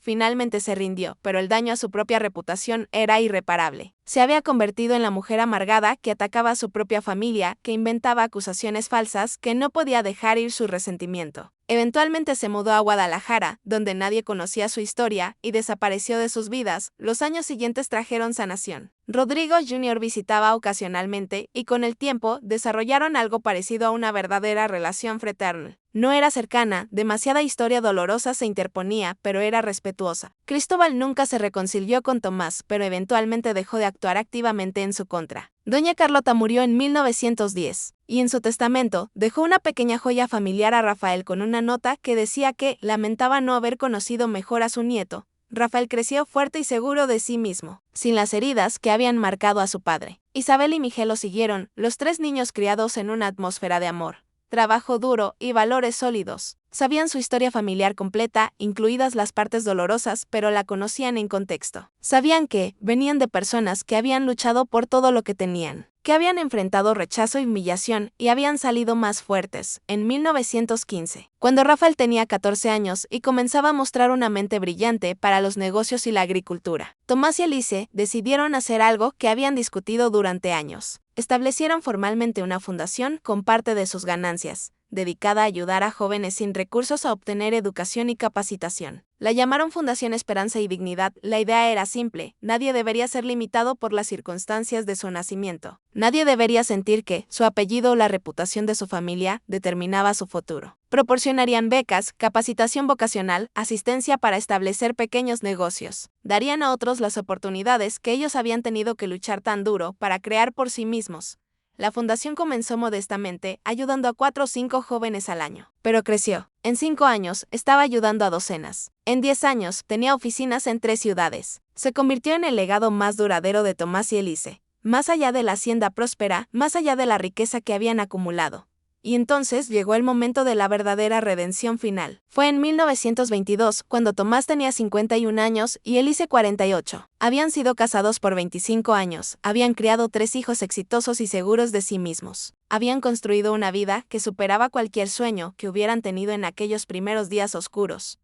Speaker 1: se rindió, pero el daño a su propia reputación era irreparable. Se había convertido en la mujer amargada que atacaba a su propia familia, que inventaba acusaciones falsas, que no podía dejar ir su resentimiento. Eventualmente se mudó a Guadalajara, donde nadie conocía su historia, y desapareció de sus vidas. Los años siguientes trajeron sanación. Rodrigo Jr. visitaba ocasionalmente, y con el tiempo desarrollaron algo parecido a una verdadera relación fraterna. No era cercana, demasiada historia dolorosa se interponía, pero era respetuosa. Cristóbal nunca se reconcilió con Tomás, pero eventualmente dejó de actuar activamente en su contra. Doña Carlota murió en 1910, y en su testamento dejó una pequeña joya familiar a Rafael con una nota que decía que lamentaba no haber conocido mejor a su nieto. Rafael creció fuerte y seguro de sí mismo, sin las heridas que habían marcado a su padre. Isabel y Miguel lo siguieron, los tres niños criados en una atmósfera de amor, trabajo duro y valores sólidos. Sabían su historia familiar completa, incluidas las partes dolorosas, pero la conocían en contexto. Sabían que venían de personas que habían luchado por todo lo que tenían, que habían enfrentado rechazo y humillación y habían salido más fuertes. En 1915, cuando Rafael tenía 14 años y comenzaba a mostrar una mente brillante para los negocios y la agricultura, Tomás y Elise decidieron hacer algo que habían discutido durante años. Establecieron formalmente una fundación con parte de sus ganancias, dedicada a ayudar a jóvenes sin recursos a obtener educación y capacitación. La llamaron Fundación Esperanza y Dignidad. La idea era simple: nadie debería ser limitado por las circunstancias de su nacimiento. Nadie debería sentir que su apellido o la reputación de su familia determinaba su futuro. Proporcionarían becas, capacitación vocacional, asistencia para establecer pequeños negocios. Darían a otros las oportunidades que ellos habían tenido que luchar tan duro para crear por sí mismos. La fundación comenzó modestamente, ayudando a 4 o 5 jóvenes al año, pero creció. En 5 años, estaba ayudando a docenas. En 10 años, tenía oficinas en 3 ciudades. Se convirtió en el legado más duradero de Tomás y Elise. Más allá de la hacienda próspera, más allá de la riqueza que habían acumulado. Y entonces llegó el momento de la verdadera redención final. Fue en 1922, cuando Tomás tenía 51 años y Elise 48. Habían sido casados por 25 años, habían criado 3 hijos exitosos y seguros de sí mismos. Habían construido una vida que superaba cualquier sueño que hubieran tenido en aquellos primeros días oscuros.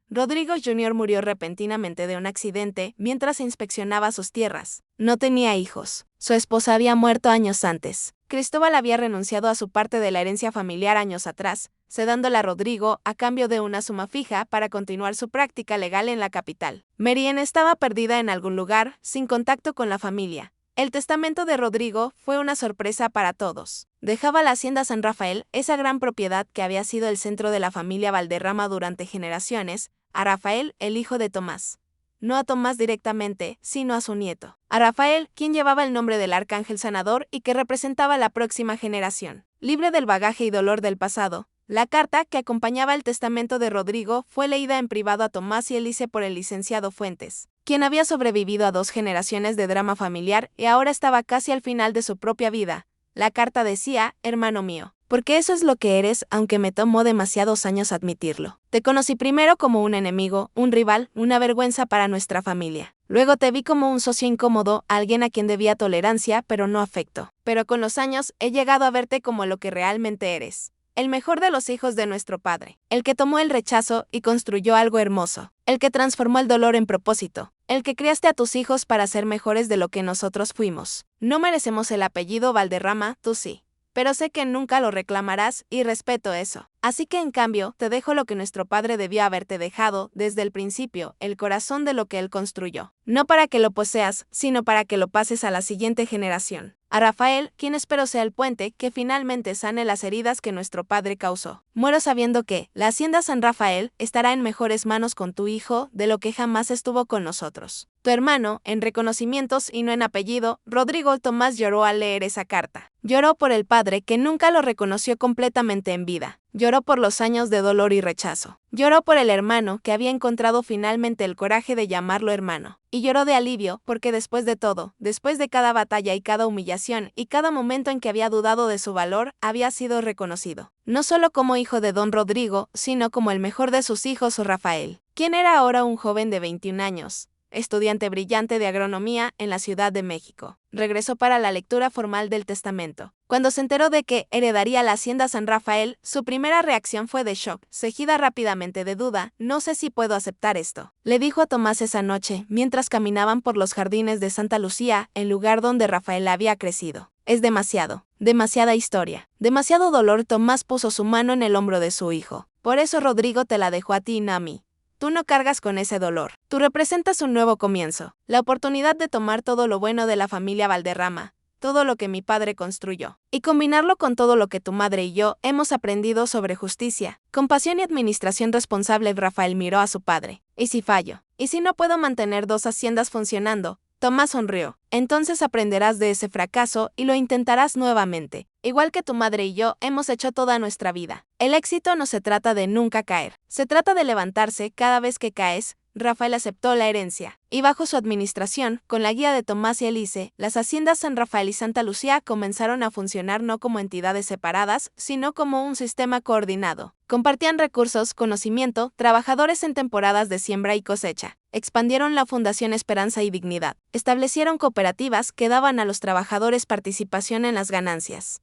Speaker 1: Rodrigo Jr. murió repentinamente de un accidente mientras inspeccionaba sus tierras. No tenía hijos. Su esposa había muerto años antes. Cristóbal había renunciado a su parte de la herencia familiar años atrás, cedándola a Rodrigo a cambio de una suma fija para continuar su práctica legal en la capital. Marianne estaba perdida en algún lugar, sin contacto con la familia. El testamento de Rodrigo fue una sorpresa para todos. Dejaba la hacienda San Rafael, esa gran propiedad que había sido el centro de la familia Valderrama durante generaciones, a Rafael, el hijo de Tomás. No a Tomás directamente, sino a su nieto. A Rafael, quien llevaba el nombre del arcángel sanador y que representaba la próxima generación. Libre del bagaje y dolor del pasado, la carta que acompañaba el testamento de Rodrigo fue leída en privado a Tomás y Elise por el licenciado Fuentes, quien había sobrevivido a 2 generaciones de drama familiar y ahora estaba casi al final de su propia vida. La carta decía: hermano mío, porque eso es lo que eres, aunque me tomó demasiados años admitirlo. Te conocí primero como un enemigo, un rival, una vergüenza para nuestra familia. Luego te vi como un socio incómodo, alguien a quien debía tolerancia, pero no afecto. Pero con los años he llegado a verte como lo que realmente eres. El mejor de los hijos de nuestro Padre. El que tomó el rechazo y construyó algo hermoso. El que transformó el dolor en propósito. El que criaste a tus hijos para ser mejores de lo que nosotros fuimos. No merecemos el apellido Valderrama, tú sí. Pero sé que nunca lo reclamarás y respeto eso. Así que en cambio, te dejo lo que nuestro padre debió haberte dejado desde el principio, el corazón de lo que él construyó. No para que lo poseas, sino para que lo pases a la siguiente generación. A Rafael, quien espero sea el puente que finalmente sane las heridas que nuestro padre causó. Muero sabiendo que la hacienda San Rafael estará en mejores manos con tu hijo de lo que jamás estuvo con nosotros. Tu hermano, en reconocimientos y no en apellido, Rodrigo Tomás lloró al leer esa carta. Lloró por el padre que nunca lo reconoció completamente en vida. Lloró por los años de dolor y rechazo. Lloró por el hermano que había encontrado finalmente el coraje de llamarlo hermano. Y lloró de alivio porque después de todo, después de cada batalla y cada humillación y cada momento en que había dudado de su valor, había sido reconocido. No solo como hijo de don Rodrigo, sino como el mejor de sus hijos, Rafael, quien era ahora un joven de 21 años. Estudiante brillante de agronomía en la Ciudad de México. Regresó para la lectura formal del testamento. Cuando se enteró de que heredaría la hacienda San Rafael, su primera reacción fue de shock, seguida rápidamente de duda. No sé si puedo aceptar esto, le dijo a Tomás esa noche, mientras caminaban por los jardines de Santa Lucía, el lugar donde Rafael había crecido. Es demasiado, demasiada historia, demasiado dolor. Tomás puso su mano en el hombro de su hijo. Por eso Rodrigo te la dejó a ti y no a mí. Tú no cargas con ese dolor. Tú representas un nuevo comienzo, la oportunidad de tomar todo lo bueno de la familia Valderrama, todo lo que mi padre construyó, y combinarlo con todo lo que tu madre y yo hemos aprendido sobre justicia, compasión y administración responsable. Rafael miró a su padre. ¿Y si fallo? ¿Y si no puedo mantener dos haciendas funcionando? Tomás sonrió. Entonces aprenderás de ese fracaso y lo intentarás nuevamente, igual que tu madre y yo hemos hecho toda nuestra vida. El éxito no se trata de nunca caer, se trata de levantarse cada vez que caes. Rafael aceptó la herencia, y bajo su administración, con la guía de Tomás y Elise, las haciendas San Rafael y Santa Lucía comenzaron a funcionar no como entidades separadas, sino como un sistema coordinado. Compartían recursos, conocimiento, trabajadores en temporadas de siembra y cosecha. Expandieron la Fundación Esperanza y Dignidad. Establecieron cooperativas que daban a los trabajadores participación en las ganancias.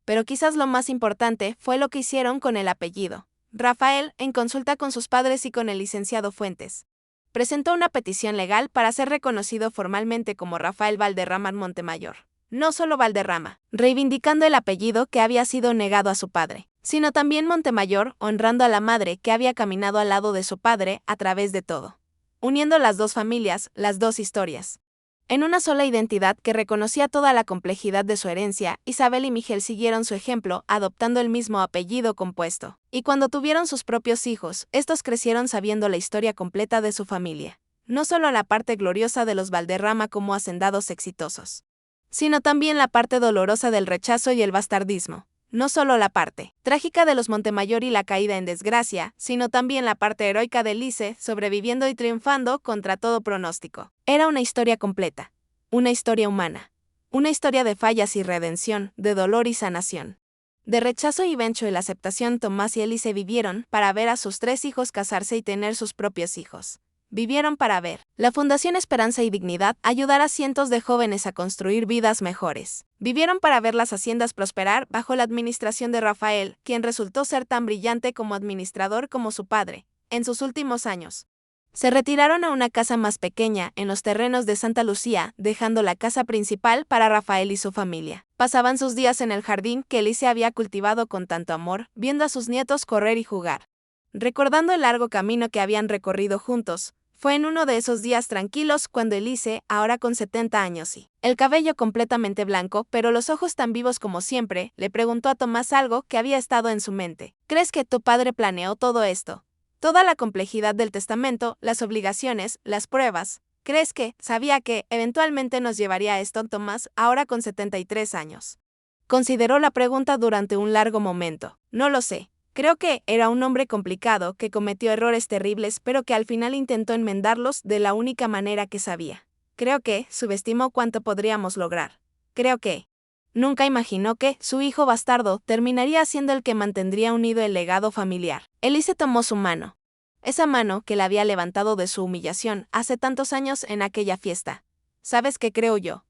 Speaker 1: Pero quizás lo más importante fue lo que hicieron con el apellido. Rafael, en consulta con sus padres y con el licenciado Fuentes, presentó una petición legal para ser reconocido formalmente como Rafael Valderrama Montemayor. No solo Valderrama, reivindicando el apellido que había sido negado a su padre, sino también Montemayor, honrando a la madre que había caminado al lado de su padre a través de todo, uniendo las dos familias, las dos historias, en una sola identidad que reconocía toda la complejidad de su herencia. Isabel y Miguel siguieron su ejemplo, adoptando el mismo apellido compuesto. Y cuando tuvieron sus propios hijos, estos crecieron sabiendo la historia completa de su familia. No solo la parte gloriosa de los Valderrama como hacendados exitosos, sino también la parte dolorosa del rechazo y el bastardismo. No solo la parte trágica de los Montemayor y la caída en desgracia, sino también la parte heroica de Elise, sobreviviendo y triunfando contra todo pronóstico. Era una historia completa, una historia humana, una historia de fallas y redención, de dolor y sanación. De rechazo y vencho y la aceptación. Tomás y Elise vivieron para ver a sus 3 hijos casarse y tener sus propios hijos. Vivieron para ver la Fundación Esperanza y Dignidad ayudar a cientos de jóvenes a construir vidas mejores. Vivieron para ver las haciendas prosperar bajo la administración de Rafael, quien resultó ser tan brillante como administrador como su padre. En sus últimos años, se retiraron a una casa más pequeña en los terrenos de Santa Lucía, dejando la casa principal para Rafael y su familia. Pasaban sus días en el jardín que Elise había cultivado con tanto amor, viendo a sus nietos correr y jugar, recordando el largo camino que habían recorrido juntos. Fue en uno de esos días tranquilos cuando Elise, ahora con 70 años y el cabello completamente blanco, pero los ojos tan vivos como siempre, le preguntó a Tomás algo que había estado en su mente. ¿Crees que tu padre planeó todo esto? Toda la complejidad del testamento, las obligaciones, las pruebas. ¿Crees que sabía que eventualmente nos llevaría a esto? Tomás, ahora con 73 años, consideró la pregunta durante un largo momento. No lo sé. Creo que era un hombre complicado que cometió errores terribles, pero que al final intentó enmendarlos de la única manera que sabía. Creo que subestimó cuánto podríamos lograr. Creo que nunca imaginó que su hijo bastardo terminaría siendo el que mantendría unido el legado familiar. Elise tomó su mano, esa mano que la había levantado de su humillación hace tantos años en aquella fiesta. ¿Sabes qué creo yo?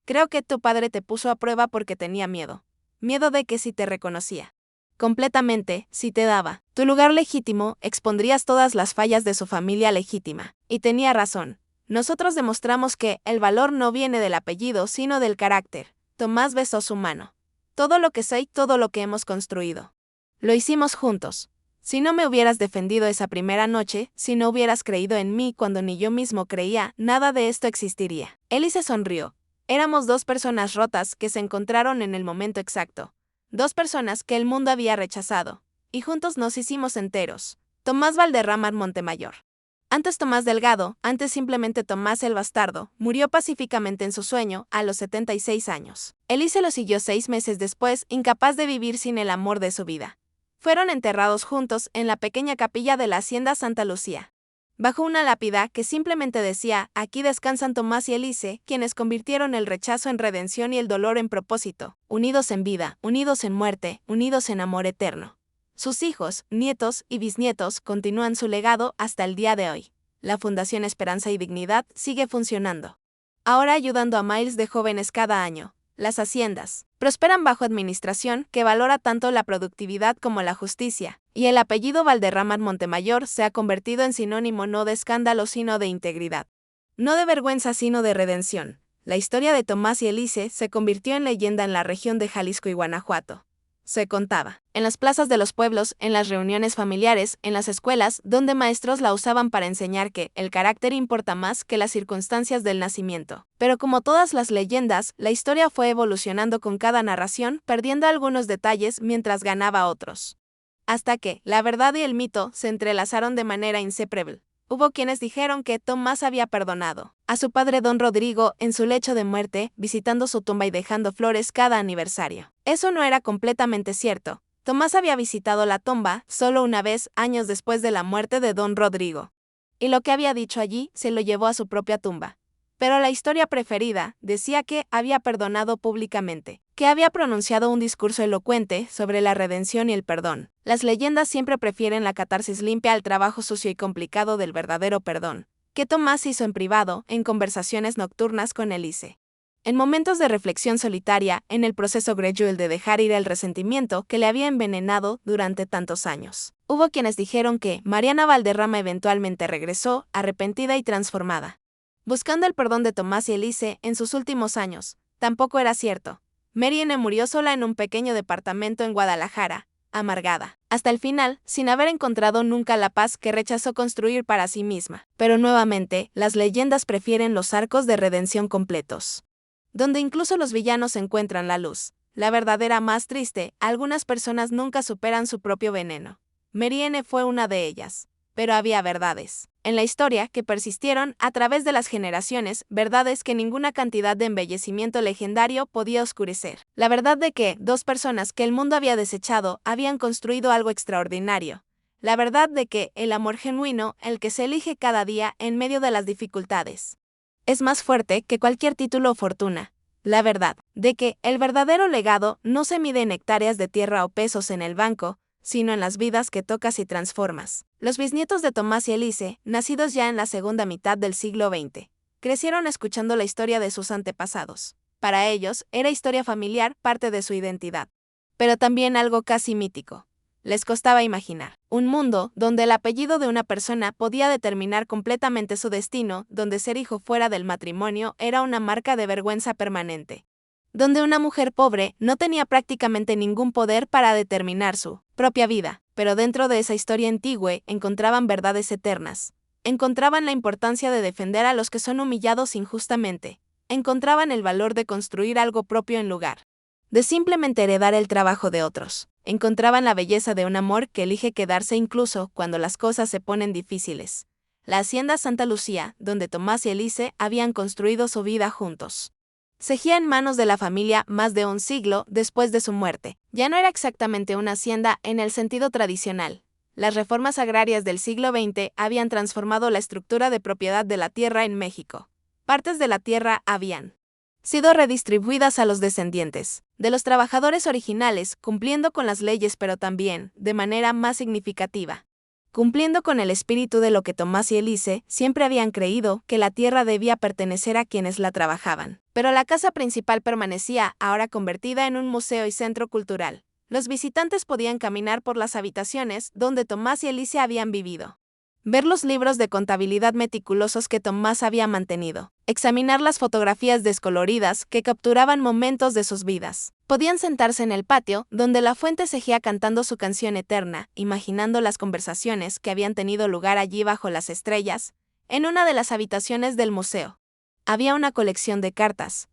Speaker 1: Creo que tu padre te puso a prueba porque tenía miedo. Miedo de que si te reconocía completamente, si te daba tu lugar legítimo, expondrías todas las fallas de su familia legítima. Y tenía razón. Nosotros demostramos que el valor no viene del apellido, sino del carácter. Tomás besó su mano. Todo lo que soy, todo lo que hemos construido, lo hicimos juntos. Si no me hubieras defendido esa primera noche, si no hubieras creído en mí cuando ni yo mismo creía, nada de esto existiría. Elise sonrió. Éramos 2 personas rotas que se encontraron en el momento exacto. 2 personas que el mundo había rechazado, y juntos nos hicimos enteros. Tomás Valderrama Montemayor. Antes Tomás Delgado, antes simplemente Tomás el Bastardo, murió pacíficamente en su sueño a los 76 años. Elise lo siguió 6 meses después, incapaz de vivir sin el amor de su vida. Fueron enterrados juntos en la pequeña capilla de la hacienda Santa Lucía, bajo una lápida que simplemente decía: aquí descansan Tomás y Elise, quienes convirtieron el rechazo en redención y el dolor en propósito, unidos en vida, unidos en muerte, unidos en amor eterno. Sus hijos, nietos y bisnietos continúan su legado hasta el día de hoy. La Fundación Esperanza y Dignidad sigue funcionando, ahora ayudando a miles de jóvenes cada año. Las haciendas prosperan bajo administración que valora tanto la productividad como la justicia, y el apellido Valderrama Montemayor se ha convertido en sinónimo no de escándalo sino de integridad. No de vergüenza sino de redención. La historia de Tomás y Elise se convirtió en leyenda en la región de Jalisco y Guanajuato. Se contaba en las plazas de los pueblos, en las reuniones familiares, en las escuelas, donde maestros la usaban para enseñar que el carácter importa más que las circunstancias del nacimiento. Pero como todas las leyendas, la historia fue evolucionando con cada narración, perdiendo algunos detalles mientras ganaba otros. Hasta que la verdad y el mito se entrelazaron de manera inseparable. Hubo quienes dijeron que Tomás había perdonado a su padre don Rodrigo en su lecho de muerte, visitando su tumba y dejando flores cada aniversario. Eso no era completamente cierto. Tomás había visitado la tumba solo una vez, años después de la muerte de don Rodrigo. Y lo que había dicho allí se lo llevó a su propia tumba. Pero la historia preferida decía que había perdonado públicamente, que había pronunciado un discurso elocuente sobre la redención y el perdón. Las leyendas siempre prefieren la catarsis limpia al trabajo sucio y complicado del verdadero perdón, que Tomás hizo en privado, en conversaciones nocturnas con Elise. En momentos de reflexión solitaria, en el proceso gradual de dejar ir el resentimiento que le había envenenado durante tantos años. Hubo quienes dijeron que Mariana Valderrama eventualmente regresó, arrepentida y transformada, buscando el perdón de Tomás y Elise en sus últimos años. Tampoco era cierto. Mariana murió sola en un pequeño departamento en Guadalajara, amargada, hasta el final, sin haber encontrado nunca la paz que rechazó construir para sí misma. Pero nuevamente, las leyendas prefieren los arcos de redención completos, donde incluso los villanos encuentran la luz. La verdadera más triste, algunas personas nunca superan su propio veneno. Mariana fue una de ellas. Pero había verdades en la historia que persistieron a través de las generaciones, verdades que ninguna cantidad de embellecimiento legendario podía oscurecer. La verdad de que dos personas que el mundo había desechado habían construido algo extraordinario. La verdad de que el amor genuino, el que se elige cada día en medio de las dificultades, es más fuerte que cualquier título o fortuna. La verdad de que el verdadero legado no se mide en hectáreas de tierra o pesos en el banco, sino en las vidas que tocas y transformas. Los bisnietos de Tomás y Elise, nacidos ya en la segunda mitad del siglo XX, crecieron escuchando la historia de sus antepasados. Para ellos, era historia familiar, parte de su identidad. Pero también algo casi mítico. Les costaba imaginar un mundo donde el apellido de una persona podía determinar completamente su destino, donde ser hijo fuera del matrimonio era una marca de vergüenza permanente, donde una mujer pobre no tenía prácticamente ningún poder para determinar su propia vida, pero dentro de esa historia antigua encontraban verdades eternas. Encontraban la importancia de defender a los que son humillados injustamente. Encontraban el valor de construir algo propio en lugar de simplemente heredar el trabajo de otros. Encontraban la belleza de un amor que elige quedarse incluso cuando las cosas se ponen difíciles. La hacienda Santa Lucía, donde Tomás y Elise habían construido su vida juntos, seguía en manos de la familia más de un siglo después de su muerte. Ya no era exactamente una hacienda en el sentido tradicional. Las reformas agrarias del siglo XX habían transformado la estructura de propiedad de la tierra en México. Partes de la tierra habían sido redistribuidas a los descendientes de los trabajadores originales, cumpliendo con las leyes, pero también, de manera más significativa, cumpliendo con el espíritu de lo que Tomás y Elise siempre habían creído, que la tierra debía pertenecer a quienes la trabajaban. Pero la casa principal permanecía, ahora convertida en un museo y centro cultural. Los visitantes podían caminar por las habitaciones donde Tomás y Elise habían vivido, ver los libros de contabilidad meticulosos que Tomás había mantenido, examinar las fotografías descoloridas que capturaban momentos de sus vidas. Podían sentarse en el patio, donde la fuente seguía cantando su canción eterna, imaginando las conversaciones que habían tenido lugar allí bajo las estrellas. En una de las habitaciones del museo había una colección de cartas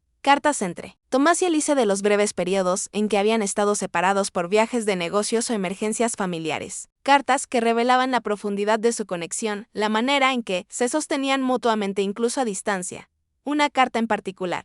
Speaker 1: entre Tomás y Elise de los breves periodos en que habían estado separados por viajes de negocios o emergencias familiares. Cartas que revelaban la profundidad de su conexión, la manera en que se sostenían mutuamente incluso a distancia. Una carta en particular,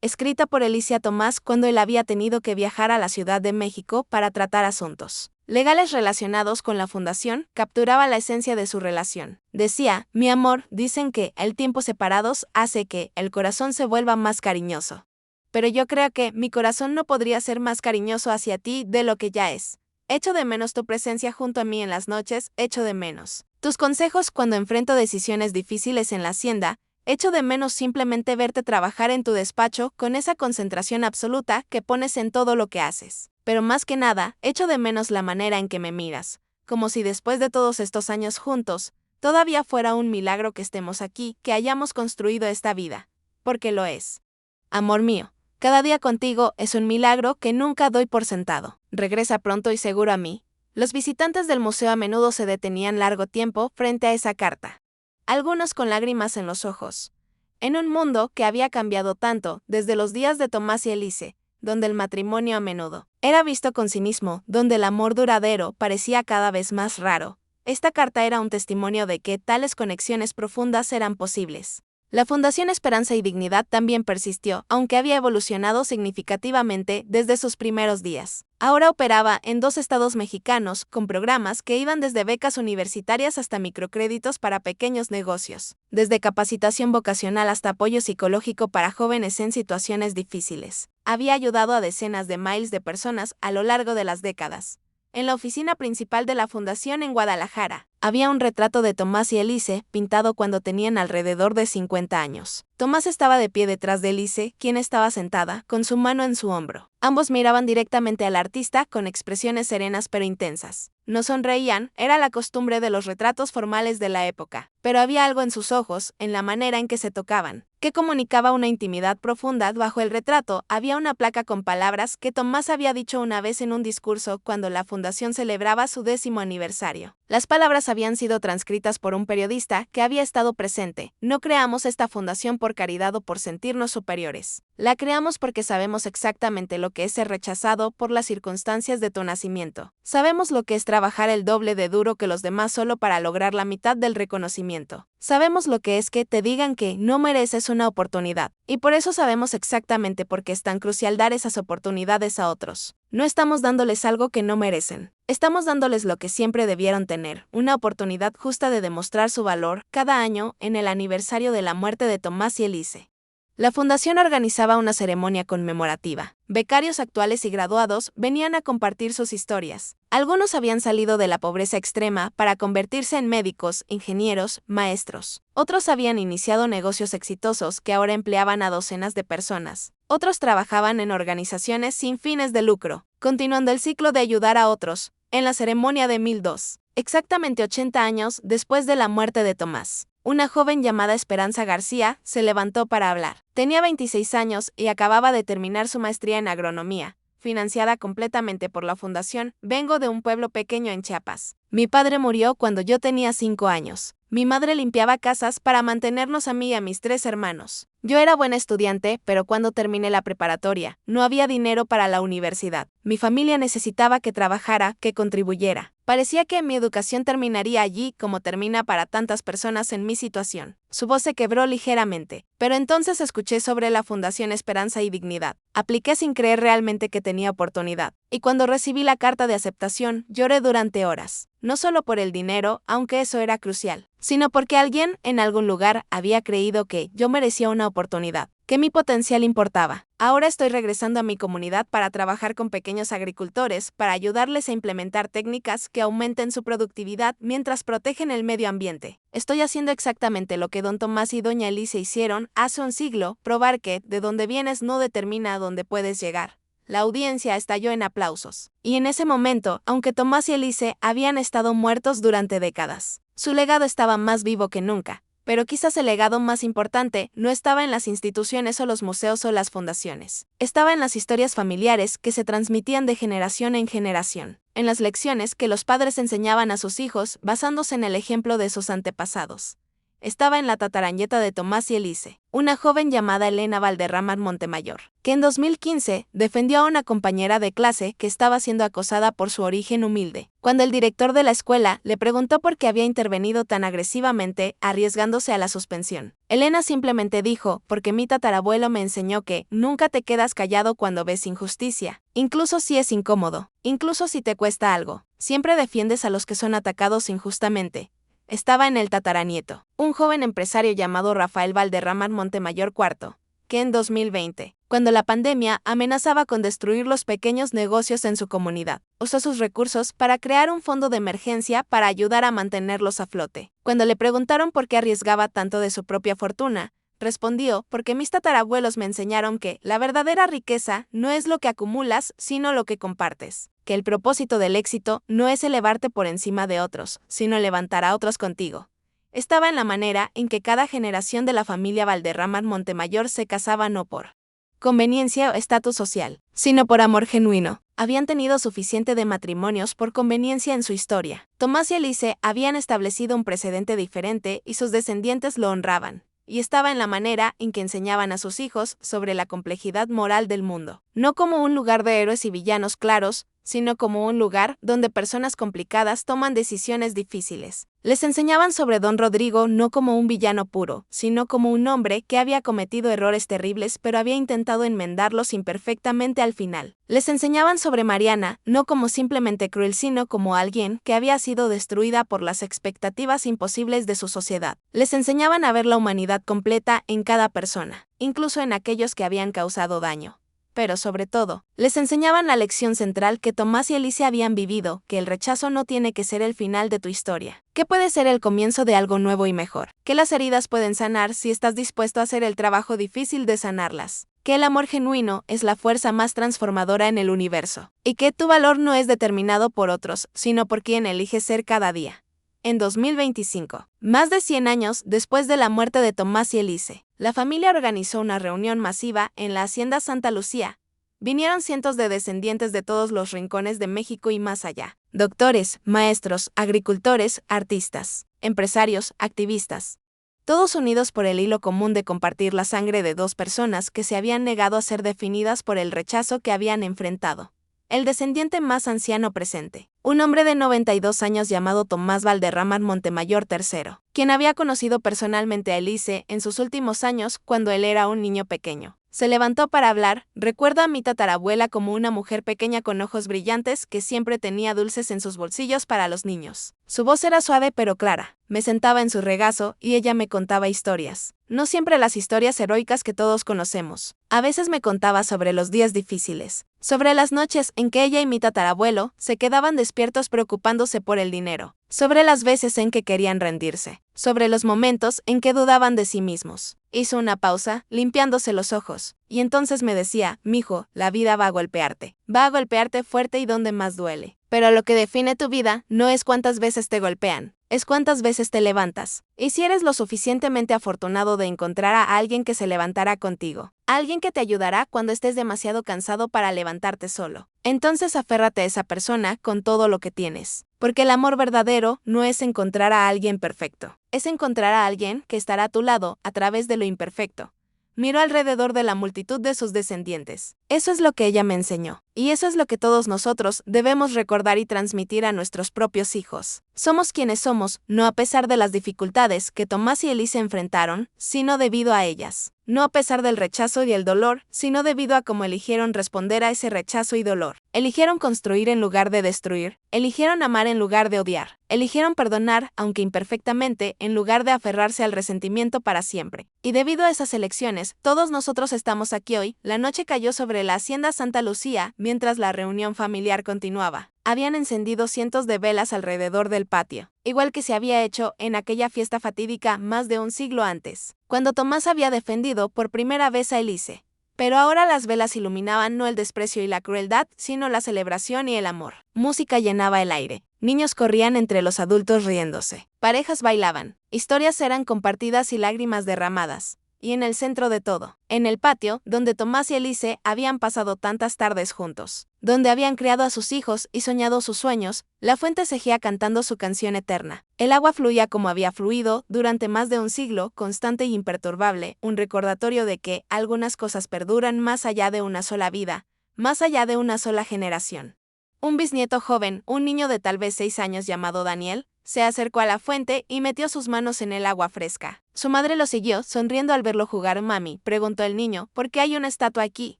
Speaker 1: escrita por Elise a Tomás cuando él había tenido que viajar a la Ciudad de México para tratar asuntos legales relacionados con la fundación, capturaba la esencia de su relación. Decía, mi amor, dicen que el tiempo separados hace que el corazón se vuelva más cariñoso. Pero yo creo que mi corazón no podría ser más cariñoso hacia ti de lo que ya es. Echo de menos tu presencia junto a mí en las noches, echo de menos tus consejos cuando enfrento decisiones difíciles en la hacienda, echo de menos simplemente verte trabajar en tu despacho con esa concentración absoluta que pones en todo lo que haces. Pero más que nada, echo de menos la manera en que me miras, como si después de todos estos años juntos, todavía fuera un milagro que estemos aquí, que hayamos construido esta vida. Porque lo es. Amor mío, cada día contigo es un milagro que nunca doy por sentado. Regresa pronto y seguro a mí. Los visitantes del museo a menudo se detenían largo tiempo frente a esa carta. Algunos con lágrimas en los ojos. En un mundo que había cambiado tanto desde los días de Tomás y Elise, donde el matrimonio a menudo era visto con cinismo, donde el amor duradero parecía cada vez más raro, esta carta era un testimonio de que tales conexiones profundas eran posibles. La Fundación Esperanza y Dignidad también persistió, aunque había evolucionado significativamente desde sus primeros días. Ahora operaba en 2 estados mexicanos, con programas que iban desde becas universitarias hasta microcréditos para pequeños negocios, desde capacitación vocacional hasta apoyo psicológico para jóvenes en situaciones difíciles. Había ayudado a decenas de miles de personas a lo largo de las décadas. En la oficina principal de la Fundación en Guadalajara, había un retrato de Tomás y Elise, pintado cuando tenían alrededor de 50 años. Tomás estaba de pie detrás de Elise, quien estaba sentada, con su mano en su hombro. Ambos miraban directamente al artista con expresiones serenas pero intensas. No sonreían, era la costumbre de los retratos formales de la época, pero había algo en sus ojos, en la manera en que se tocaban, que comunicaba una intimidad profunda. Bajo el retrato había una placa con palabras que Tomás había dicho una vez en un discurso cuando la fundación celebraba su 10º aniversario. Las palabras habían sido transcritas por un periodista que había estado presente. No creamos esta fundación por caridad o por sentirnos superiores. La creamos porque sabemos exactamente lo que es ser rechazado por las circunstancias de tu nacimiento. Sabemos lo que es trabajar el doble de duro que los demás solo para lograr la mitad del reconocimiento. Sabemos lo que es que te digan que no mereces una oportunidad. Y por eso sabemos exactamente por qué es tan crucial dar esas oportunidades a otros. No estamos dándoles algo que no merecen. Estamos dándoles lo que siempre debieron tener, una oportunidad justa de demostrar su valor cada año en el aniversario de la muerte de Tomás y Elise. La fundación organizaba una ceremonia conmemorativa. Becarios actuales y graduados venían a compartir sus historias. Algunos habían salido de la pobreza extrema para convertirse en médicos, ingenieros, maestros. Otros habían iniciado negocios exitosos que ahora empleaban a docenas de personas. Otros trabajaban en organizaciones sin fines de lucro, continuando el ciclo de ayudar a otros. En la ceremonia de 1002, exactamente 80 años después de la muerte de Tomás, una joven llamada Esperanza García se levantó para hablar. Tenía 26 años y acababa de terminar su maestría en agronomía, financiada completamente por la fundación. Vengo de un pueblo pequeño en Chiapas. Mi padre murió cuando yo tenía 5 años. Mi madre limpiaba casas para mantenernos a mí y a mis 3 hermanos. Yo era buena estudiante, pero cuando terminé la preparatoria, no había dinero para la universidad. Mi familia necesitaba que trabajara, que contribuyera. Parecía que mi educación terminaría allí como termina para tantas personas en mi situación. Su voz se quebró ligeramente, pero entonces escuché sobre la Fundación Esperanza y Dignidad. Apliqué sin creer realmente que tenía oportunidad. Y cuando recibí la carta de aceptación, lloré durante horas. No solo por el dinero, aunque eso era crucial, sino porque alguien, en algún lugar, había creído que yo merecía una oportunidad, que mi potencial importaba. Ahora estoy regresando a mi comunidad para trabajar con pequeños agricultores, para ayudarles a implementar técnicas que aumenten su productividad mientras protegen el medio ambiente. Estoy haciendo exactamente lo que don Tomás y doña Elise hicieron hace un siglo, probar que de dónde vienes no determina a dónde puedes llegar. La audiencia estalló en aplausos. Y en ese momento, aunque Tomás y Elise habían estado muertos durante décadas, su legado estaba más vivo que nunca. Pero quizás el legado más importante no estaba en las instituciones o los museos o las fundaciones. Estaba en las historias familiares que se transmitían de generación en generación, en las lecciones que los padres enseñaban a sus hijos basándose en el ejemplo de sus antepasados. Estaba en la tatarañeta de Tomás y Elise, una joven llamada Elena Valderrama Montemayor, que en 2015 defendió a una compañera de clase que estaba siendo acosada por su origen humilde. Cuando el director de la escuela le preguntó por qué había intervenido tan agresivamente, arriesgándose a la suspensión, Elena simplemente dijo, porque mi tatarabuelo me enseñó que nunca te quedas callado cuando ves injusticia, incluso si es incómodo, incluso si te cuesta algo. Siempre defiendes a los que son atacados injustamente. Estaba en el tataranieto, un joven empresario llamado Rafael Valderrama Montemayor IV, que en 2020, cuando la pandemia amenazaba con destruir los pequeños negocios en su comunidad, usó sus recursos para crear un fondo de emergencia para ayudar a mantenerlos a flote. Cuando le preguntaron por qué arriesgaba tanto de su propia fortuna, respondió: porque mis tatarabuelos me enseñaron que la verdadera riqueza no es lo que acumulas, sino lo que compartes. Que el propósito del éxito no es elevarte por encima de otros, sino levantar a otros contigo. Estaba en la manera en que cada generación de la familia Valderrama Montemayor se casaba no por conveniencia o estatus social, sino por amor genuino. Habían tenido suficiente de matrimonios por conveniencia en su historia. Tomás y Elise habían establecido un precedente diferente y sus descendientes lo honraban. Y estaba en la manera en que enseñaban a sus hijos sobre la complejidad moral del mundo, no como un lugar de héroes y villanos claros, sino como un lugar donde personas complicadas toman decisiones difíciles. Les enseñaban sobre Don Rodrigo no como un villano puro, sino como un hombre que había cometido errores terribles pero había intentado enmendarlos imperfectamente al final. Les enseñaban sobre Mariana no como simplemente cruel, sino como alguien que había sido destruida por las expectativas imposibles de su sociedad. Les enseñaban a ver la humanidad completa en cada persona, incluso en aquellos que habían causado daño. Pero sobre todo, les enseñaban la lección central que Tomás y Elise habían vivido, que el rechazo no tiene que ser el final de tu historia, que puede ser el comienzo de algo nuevo y mejor, que las heridas pueden sanar si estás dispuesto a hacer el trabajo difícil de sanarlas, que el amor genuino es la fuerza más transformadora en el universo, y que tu valor no es determinado por otros, sino por quien eliges ser cada día. En 2025, más de 100 años después de la muerte de Tomás y Elise, la familia organizó una reunión masiva en la Hacienda Santa Lucía. Vinieron cientos de descendientes de todos los rincones de México y más allá. Doctores, maestros, agricultores, artistas, empresarios, activistas. Todos unidos por el hilo común de compartir la sangre de dos personas que se habían negado a ser definidas por el rechazo que habían enfrentado. El descendiente más anciano presente, un hombre de 92 años llamado Tomás Valderrama Montemayor III, quien había conocido personalmente a Elise en sus últimos años cuando él era un niño pequeño. Se levantó para hablar. Recuerdo a mi tatarabuela como una mujer pequeña con ojos brillantes que siempre tenía dulces en sus bolsillos para los niños. Su voz era suave pero clara. Me sentaba en su regazo y ella me contaba historias. No siempre las historias heroicas que todos conocemos. A veces me contaba sobre los días difíciles, sobre las noches en que ella y mi tatarabuelo se quedaban despiertos preocupándose por el dinero, sobre las veces en que querían rendirse, sobre los momentos en que dudaban de sí mismos. Hizo una pausa, limpiándose los ojos, y entonces me decía: mijo, la vida va a golpearte fuerte y donde más duele. Pero lo que define tu vida no es cuántas veces te golpean, es cuántas veces te levantas. Y si eres lo suficientemente afortunado de encontrar a alguien que se levantará contigo, alguien que te ayudará cuando estés demasiado cansado para levantarte solo, entonces aférrate a esa persona con todo lo que tienes. Porque el amor verdadero no es encontrar a alguien perfecto, es encontrar a alguien que estará a tu lado a través de lo imperfecto. Miró alrededor de la multitud de sus descendientes. Eso es lo que ella me enseñó. Y eso es lo que todos nosotros debemos recordar y transmitir a nuestros propios hijos. Somos quienes somos, no a pesar de las dificultades que Tomás y Elise enfrentaron, sino debido a ellas. No a pesar del rechazo y el dolor, sino debido a cómo eligieron responder a ese rechazo y dolor. Eligieron construir en lugar de destruir. Eligieron amar en lugar de odiar. Eligieron perdonar, aunque imperfectamente, en lugar de aferrarse al resentimiento para siempre. Y debido a esas elecciones, todos nosotros estamos aquí hoy. La noche cayó sobre la Hacienda Santa Lucía, mientras la reunión familiar continuaba. Habían encendido cientos de velas alrededor del patio, igual que se había hecho en aquella fiesta fatídica más de un siglo antes, cuando Tomás había defendido por primera vez a Elise. Pero ahora las velas iluminaban no el desprecio y la crueldad, sino la celebración y el amor. Música llenaba el aire. Niños corrían entre los adultos riéndose. Parejas bailaban. Historias eran compartidas y lágrimas derramadas. Y en el centro de todo, en el patio, donde Tomás y Elise habían pasado tantas tardes juntos, donde habían criado a sus hijos y soñado sus sueños, la fuente seguía cantando su canción eterna. El agua fluía como había fluido durante más de un siglo, constante y imperturbable, un recordatorio de que algunas cosas perduran más allá de una sola vida, más allá de una sola generación. Un bisnieto joven, un niño de tal vez 6 años llamado Daniel, Se acercó a la fuente y metió sus manos en el agua fresca. Su madre lo siguió, sonriendo al verlo jugar. «Mami», preguntó el niño, «¿por qué hay una estatua aquí?».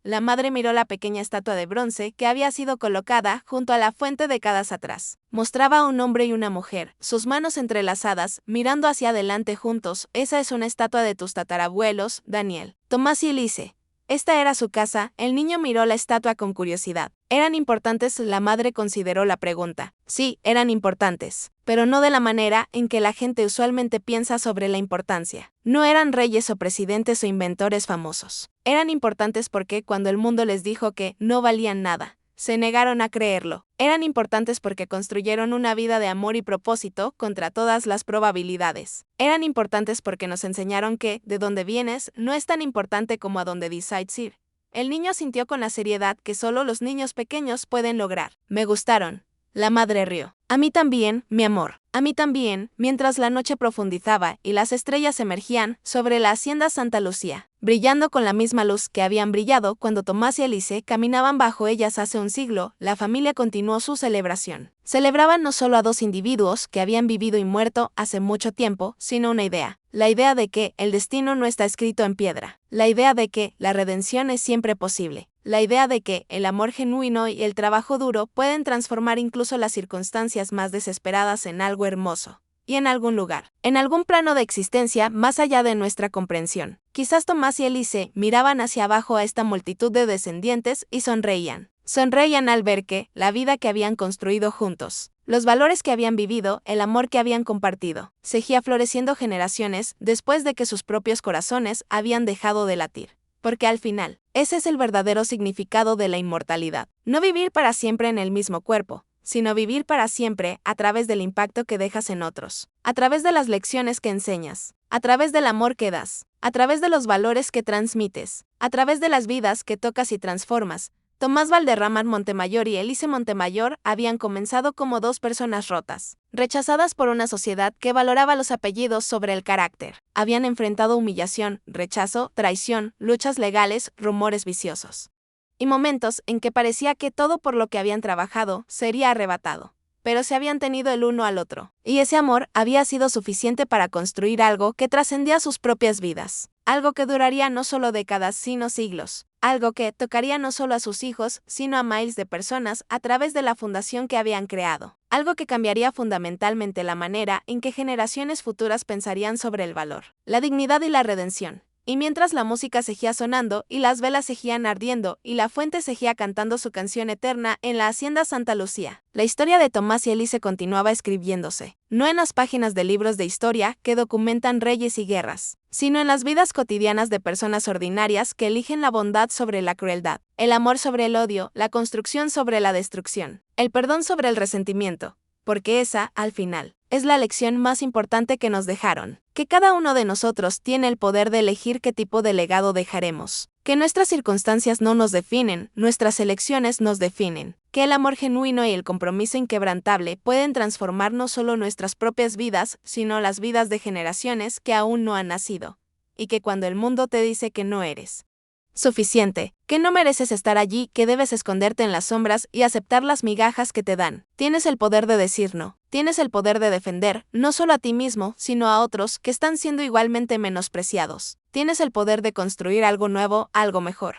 Speaker 1: La madre miró la pequeña estatua de bronce que había sido colocada junto a la fuente décadas atrás. Mostraba a un hombre y una mujer, sus manos entrelazadas, mirando hacia adelante juntos. «Esa es una estatua de tus tatarabuelos, Daniel». Tomás y Elise. Esta era su casa. El niño miró la estatua con curiosidad. ¿Eran importantes? La madre consideró la pregunta. Sí, eran importantes, pero no de la manera en que la gente usualmente piensa sobre la importancia. No eran reyes o presidentes o inventores famosos. Eran importantes porque cuando el mundo les dijo que no valían nada, se negaron a creerlo. Eran importantes porque construyeron una vida de amor y propósito contra todas las probabilidades. Eran importantes porque nos enseñaron que, de donde vienes, no es tan importante como a donde decides ir. El niño sintió con la seriedad que solo los niños pequeños pueden lograr. «Me gustaron». La madre rió. «A mí también, mi amor. A mí también», mientras la noche profundizaba y las estrellas emergían sobre la hacienda Santa Lucía, brillando con la misma luz que habían brillado cuando Tomás y Elise caminaban bajo ellas hace un siglo. La familia continuó su celebración. Celebraban no solo a dos individuos que habían vivido y muerto hace mucho tiempo, sino una idea. La idea de que el destino no está escrito en piedra. La idea de que la redención es siempre posible. La idea de que el amor genuino y el trabajo duro pueden transformar incluso las circunstancias más desesperadas en algo hermoso. Y en algún lugar, en algún plano de existencia más allá de nuestra comprensión. Quizás Tomás y Elise miraban hacia abajo a esta multitud de descendientes y sonreían. Sonreían al ver que, la vida que habían construido juntos, los valores que habían vivido, el amor que habían compartido, seguía floreciendo generaciones después de que sus propios corazones habían dejado de latir. Porque al final, ese es el verdadero significado de la inmortalidad. No vivir para siempre en el mismo cuerpo, sino vivir para siempre a través del impacto que dejas en otros, a través de las lecciones que enseñas, a través del amor que das, a través de los valores que transmites, a través de las vidas que tocas y transformas. Tomás Valderrama Montemayor y Elise Montemayor habían comenzado como dos personas rotas, rechazadas por una sociedad que valoraba los apellidos sobre el carácter. Habían enfrentado humillación, rechazo, traición, luchas legales, rumores viciosos. Y momentos en que parecía que todo por lo que habían trabajado sería arrebatado. Pero se habían tenido el uno al otro, y ese amor había sido suficiente para construir algo que trascendía sus propias vidas. Algo que duraría no solo décadas, sino siglos. Algo que tocaría no solo a sus hijos, sino a miles de personas a través de la fundación que habían creado. Algo que cambiaría fundamentalmente la manera en que generaciones futuras pensarían sobre el valor, la dignidad y la redención. Y mientras la música seguía sonando y las velas seguían ardiendo y la fuente seguía cantando su canción eterna en la hacienda Santa Lucía, la historia de Tomás y Elise continuaba escribiéndose, no en las páginas de libros de historia que documentan reyes y guerras, sino en las vidas cotidianas de personas ordinarias que eligen la bondad sobre la crueldad, el amor sobre el odio, la construcción sobre la destrucción, el perdón sobre el resentimiento, porque esa, al final, es la lección más importante que nos dejaron, que cada uno de nosotros tiene el poder de elegir qué tipo de legado dejaremos, que nuestras circunstancias no nos definen, nuestras elecciones nos definen, que el amor genuino y el compromiso inquebrantable pueden transformar no solo nuestras propias vidas, sino las vidas de generaciones que aún no han nacido, y que cuando el mundo te dice que no eres suficiente, que no mereces estar allí, que debes esconderte en las sombras y aceptar las migajas que te dan. Tienes el poder de decir no, tienes el poder de defender, no solo a ti mismo, sino a otros que están siendo igualmente menospreciados. Tienes el poder de construir algo nuevo, algo mejor.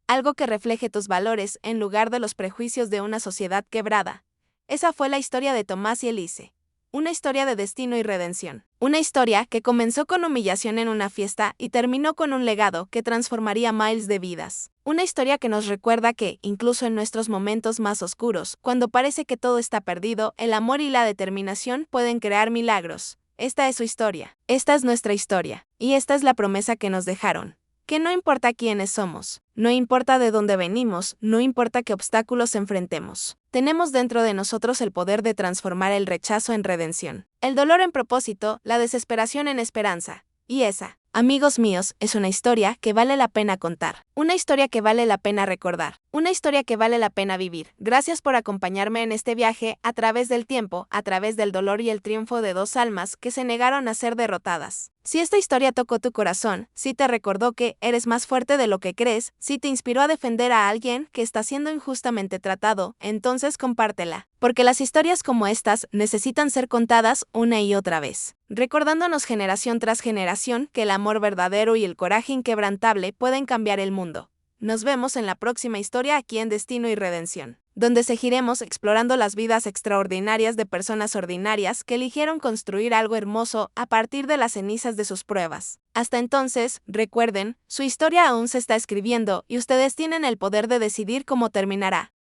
Speaker 1: Algo que refleje tus valores en lugar de los prejuicios de una sociedad quebrada. Esa fue la historia de Tomás y Elise. Una historia de destino y redención. Una historia que comenzó con humillación en una fiesta y terminó con un legado que transformaría miles de vidas. Una historia que nos recuerda que, incluso en nuestros momentos más oscuros, cuando parece que todo está perdido, el amor y la determinación pueden crear milagros. Esta es su historia. Esta es nuestra historia. Y esta es la promesa que nos dejaron. Que no importa quiénes somos, no importa de dónde venimos, no importa qué obstáculos enfrentemos. Tenemos dentro de nosotros el poder de transformar el rechazo en redención, el dolor en propósito, la desesperación en esperanza. Y esa, Amigos míos, es una historia que vale la pena contar. Una historia que vale la pena recordar. Una historia que vale la pena vivir. Gracias por acompañarme en este viaje a través del tiempo, a través del dolor y el triunfo de dos almas que se negaron a ser derrotadas. Si esta historia tocó tu corazón, si te recordó que eres más fuerte de lo que crees, si te inspiró a defender a alguien que está siendo injustamente tratado, entonces compártela. Porque las historias como estas necesitan ser contadas una y otra vez, recordándonos generación tras generación que el amor verdadero y el coraje inquebrantable pueden cambiar el mundo. Nos vemos en la próxima historia aquí en Destino y Redención, donde seguiremos explorando las vidas extraordinarias de personas ordinarias que eligieron construir algo hermoso a partir de las cenizas de sus pruebas. Hasta entonces, recuerden, su historia aún se está escribiendo y ustedes tienen el poder de decidir cómo terminará.